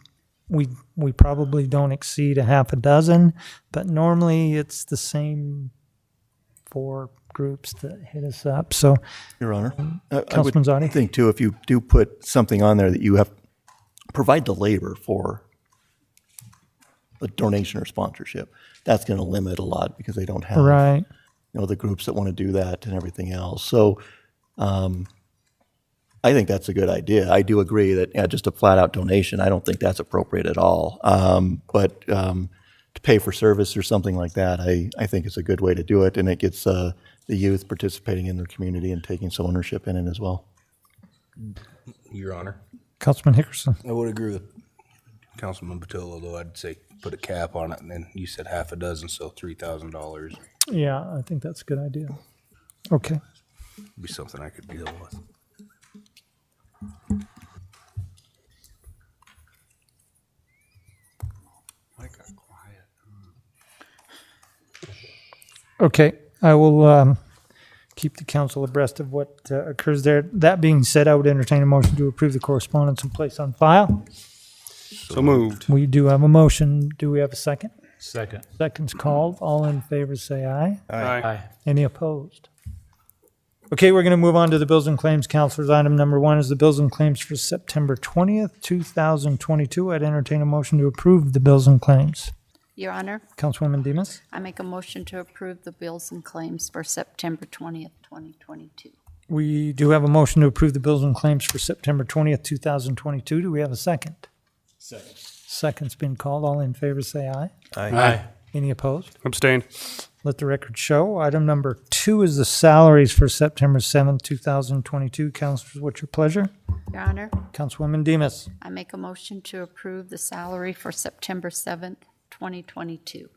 probably don't exceed a half a dozen, but normally it's the same 4 groups that hit us up. So, Your Honor, I Councilman would Zadi? think too, if you do put something on there that you have, provide the labor for a donation or sponsorship, that's going to limit a lot because they don't have, Right. The groups that want to do that and everything else. So, I think that's a good idea. I do agree that just a flat out donation, I don't think that's appropriate at all. But to pay for service or something like that, I think it's a good way to do it, and it gets the youth participating in their community and taking some ownership in it as well. Your Honor. Councilman Hickerson? I would agree with Councilman Batolo, though. I'd say put a cap on it, and then you said half a dozen, so $3,000. Yeah, I think that's a good idea. Okay. Be something I could deal with. Okay, I will keep the council abreast of what occurs there. That being said, I would entertain a motion to approve the correspondence and place on file. So moved. We do have a motion. Do we have a second? Second. Second's called. All in favor say aye. Aye. Any opposed? Okay, we're going to move on to the bills and claims. Counselors, item number 1 is the bills and claims for September 20th, 2022. I'd entertain a motion to approve the bills and claims. Your Honor, Councilwoman Demus? I make a motion to approve the bills and claims for September 20th, 2022. We do have a motion to approve the bills and claims for September 20th, 2022. Do we have a second? Second. Second's been called. All in favor say aye. Aye. Any opposed? Abstain. Let the record show. Item number 2 is the salaries for September 7th, 2022. Councilors, what's your pleasure? Your Honor, Councilwoman Demus. I make a motion to approve the salary for September 7th, 2022.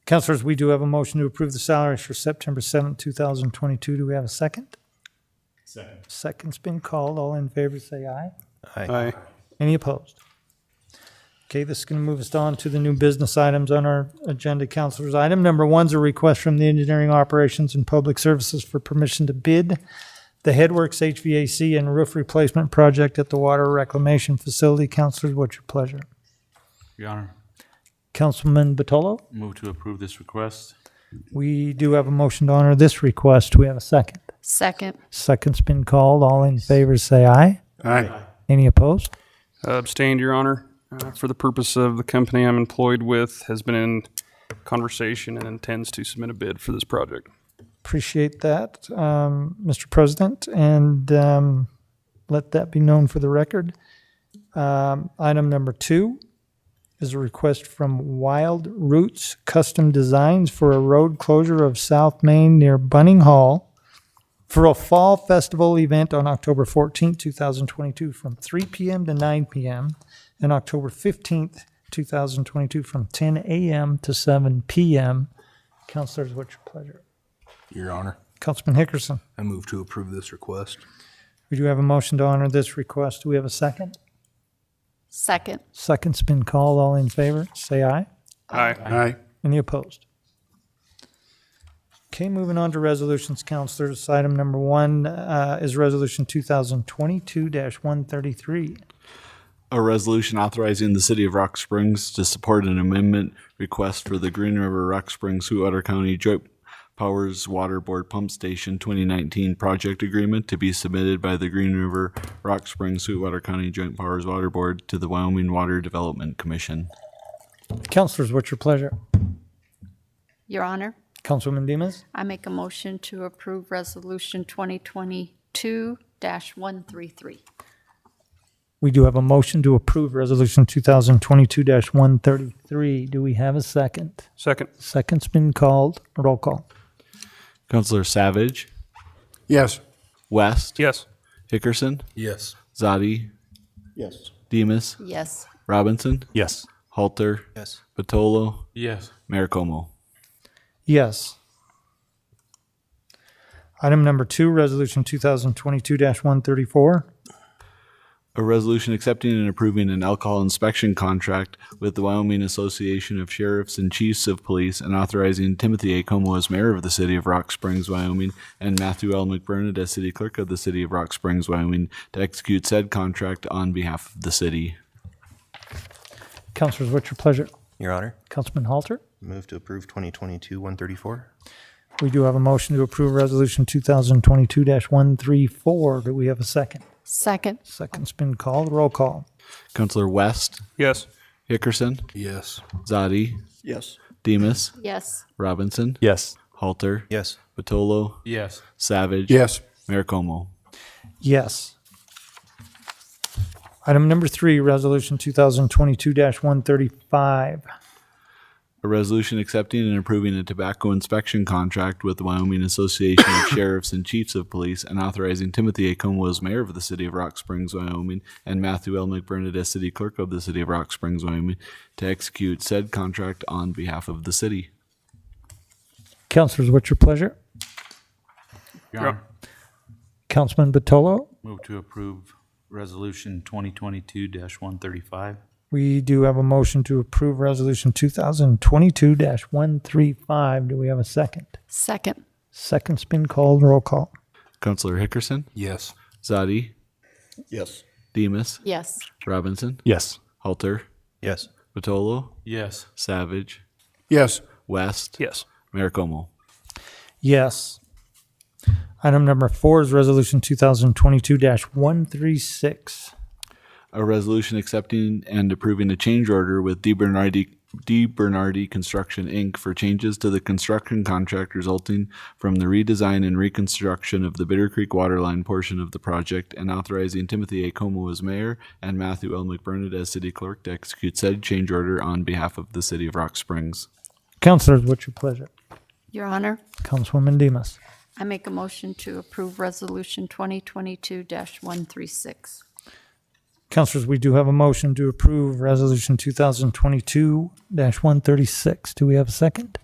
Councilors, we do have a motion to approve the salaries for September 7th, 2022. Do we have a second? Second. Second's been called. All in favor say aye. Aye. Any opposed? Okay, this is going to move us on to the new business items on our agenda, Councilors. Item number 1 is a request from the Engineering Operations and Public Services for permission to bid the Headworks HVAC and roof replacement project at the Water Reclamation Facility. Councilors, what's your pleasure? Your Honor, Councilman Batolo? move to approve this request. We do have a motion to honor this request. Do we have a second? Second. Second's been called. All in favor say aye. Aye. Any opposed? Abstained, Your Honor. For the purpose of the company I'm employed with, has been in conversation and intends to submit a bid for this project. Appreciate that, Mr. President, and let that be known for the record. Item number 2 is a request from Wild Roots Custom Designs for a road closure of South Main near Bunning Hall for a fall festival event on October 14th, 2022 from 3 p.m. to 9 p.m. and October 15th, 2022 from 10 a.m. to 7 p.m. Councilors, what's your pleasure? Your Honor, Councilman Hickerson. I move to approve this request. We do have a motion to honor this request. Do we have a second? Second. Second's been called. All in favor, say aye. Aye. Aye. Any opposed? Okay, moving on to resolutions, Councilors. Item number 1 is Resolution 2022-133. A resolution authorizing the City of Rock Springs to support an amendment request for the Green River Rock Springs Sweetwater County Joint Powers Water Board Pump Station 2019 project agreement to be submitted by the Green River Rock Springs Sweetwater County Joint Powers Water Board to the Wyoming Water Development Commission. Councilors, what's your pleasure? Your Honor, Councilwoman Demas? I make a motion to approve Resolution 2022-133. We do have a motion to approve Resolution 2022-133. Do we have a second? Second. Second's been called. Roll call. Councilor Savage, Yes. West, Yes. Hickerson, Yes. Zadi, Yes. Demus, Yes. Robinson, Yes. Halter, Yes. Batolo, Yes. Mayor Como. Yes. Item number 2, Resolution 2022-134. A resolution accepting and approving an alcohol inspection contract with the Wyoming Association of Sheriffs and Chiefs of Police and authorizing Timothy A. Como as mayor of the City of Rock Springs, Wyoming, and Matthew L. McBurnett as city clerk of the City of Rock Springs, Wyoming, to execute said contract on behalf of the city. Councilors, what's your pleasure? Your Honor, Councilman Halter? move to approve 2022-134. We do have a motion to approve Resolution 2022-134. Do we have a second? Second. Second's been called. Roll call. Councilor West, Yes. Hickerson, Yes. Zadi, Yes. Demus, Yes. Robinson, Yes. Halter, Yes. Batolo, Yes. Savage, Yes. Mayor Como. Yes. Item number 3, Resolution 2022-135. A resolution accepting and approving a tobacco inspection contract with the Wyoming Association of Sheriffs and Chiefs of Police and authorizing Timothy A. Como as mayor of the City of Rock Springs, Wyoming, and Matthew L. McBurnett as city clerk of the City of Rock Springs, Wyoming, to execute said contract on behalf of the city. Councilors, what's your pleasure? Your Honor, Councilman Batolo? move to approve Resolution 2022-135. We do have a motion to approve Resolution 2022-135. Do we have a second? Second. Second's been called. Roll call. Councilor Hickerson, Yes. Zadi, Yes. Demus, Yes. Robinson, Yes. Halter, Yes. Batolo, Yes. Savage, Yes. West, Yes. Mayor Como. Yes. Item number 4 is Resolution 2022-136. A resolution accepting and approving a change order with DiBernardi Construction, Inc. for changes to the construction contract resulting from the redesign and reconstruction of the Bitter Creek waterline portion of the project, and authorizing Timothy A. Como as mayor and Matthew L. McBurnett as city clerk to execute said change order on behalf of the city of Rock Springs. Councilors, what's your pleasure? Your Honor, Councilwoman Demas. I make a motion to approve Resolution 2022-136. Councilors, we do have a motion to approve Resolution 2022-136. Do we have a second?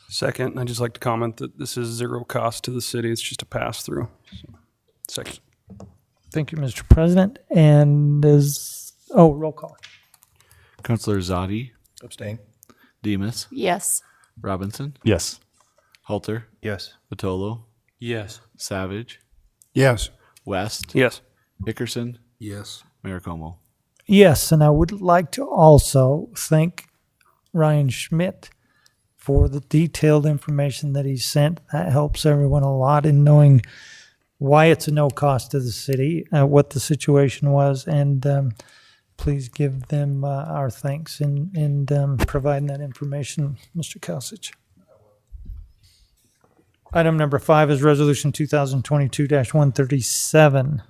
Second, I'd just like to comment that this is zero cost to the city. It's just a pass-through. So, second. Thank you, Mr. President. And roll call. Councilor Zadi, Abstain. Demas, Yes. Robinson, Yes. Halter, Yes. Vitolo, Yes. Savage, Yes. West, Yes. Hickerson, Yes. Mayor Como. Yes, and I would like to also thank Ryan Schmidt for the detailed information that he sent. That helps everyone a lot in knowing why it's a no cost to the city, what the situation was, and please give them our thanks in providing that information, Mr. Kalsic. Item number 5 is Resolution 2022-137.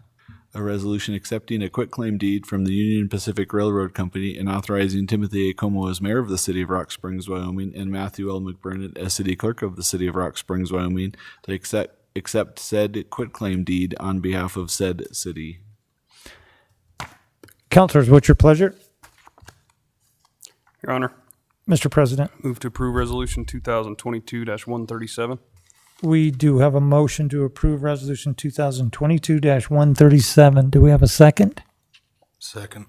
A resolution accepting a quitclaim deed from the Union Pacific Railroad Company and authorizing Timothy A. Como as mayor of the city of Rock Springs, Wyoming, and Matthew L. McBurnett as city clerk of the city of Rock Springs, Wyoming, to accept said quitclaim deed on behalf of said city. Councilors, what's your pleasure? Your Honor, Mr. President. move to approve Resolution 2022-137. We do have a motion to approve Resolution 2022-137. Do we have a second? Second.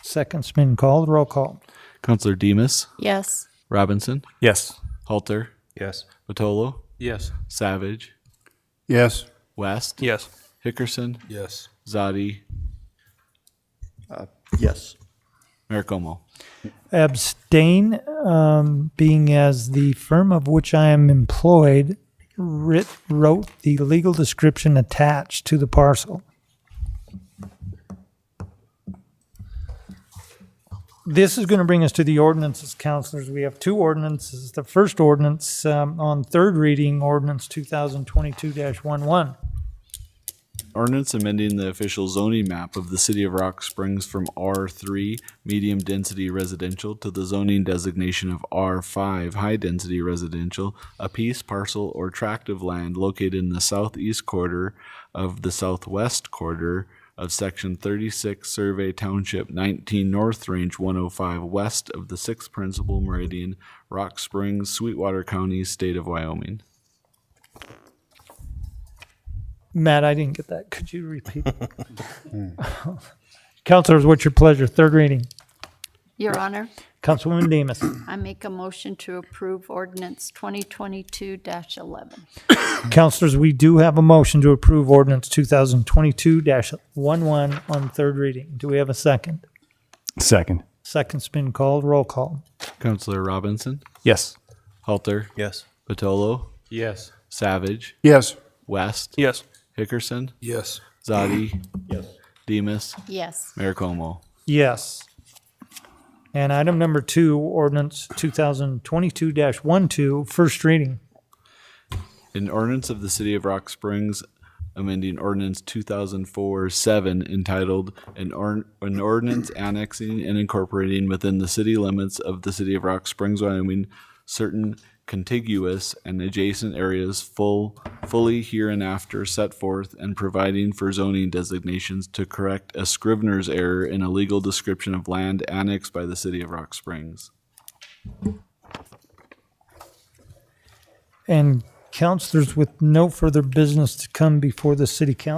Second's been called. Roll call. Councilor Demas, Yes. Robinson, Yes. Halter, Yes. Vitolo, Yes. Savage, Yes. West, Yes. Hickerson, Yes. Zadi, Yes. Mayor Como. Abstain, being as the firm of which I am employed wrote the legal description attached to the parcel. This is going to bring us to the ordinances, councilors. We have 2 ordinances. The first ordinance on third reading, Ordinance 2022-11. Ordinance amending the official zoning map of the city of Rock Springs from R3 medium density residential to the zoning designation of R5 high density residential, a piece, parcel, or tract of land located in the southeast quarter of the southwest quarter of Section 36 Survey Township 19 North Range 105 west of the 6th Principal Meridian, Rock Springs, Sweetwater County, State of Wyoming. Matt, I didn't get that. Could you repeat? Councilors, what's your pleasure? Third reading. Your Honor, Councilwoman Demas. I make a motion to approve Ordinance 2022-11. Councilors, we do have a motion to approve Ordinance 2022-11 on third reading. Do we have a second? Second. Second's been called. Roll call. Councilor Robinson, Yes. Halter, Yes. Vitolo, Yes. Savage, Yes. West, Yes. Hickerson, Yes. Zadi, Demas, Yes. Mayor Como. Yes. And item number 2, Ordinance 2022-12, first reading. An ordinance of the city of Rock Springs amending ordinance 2004-7 entitled an ordinance annexing and incorporating within the city limits of the city of Rock Springs, Wyoming, certain contiguous and adjacent areas fully hereinafter set forth, and providing for zoning designations to correct a scrivener's error in a legal description of land annexed by the city of Rock Springs. And councilors, with no further business to come before the city council,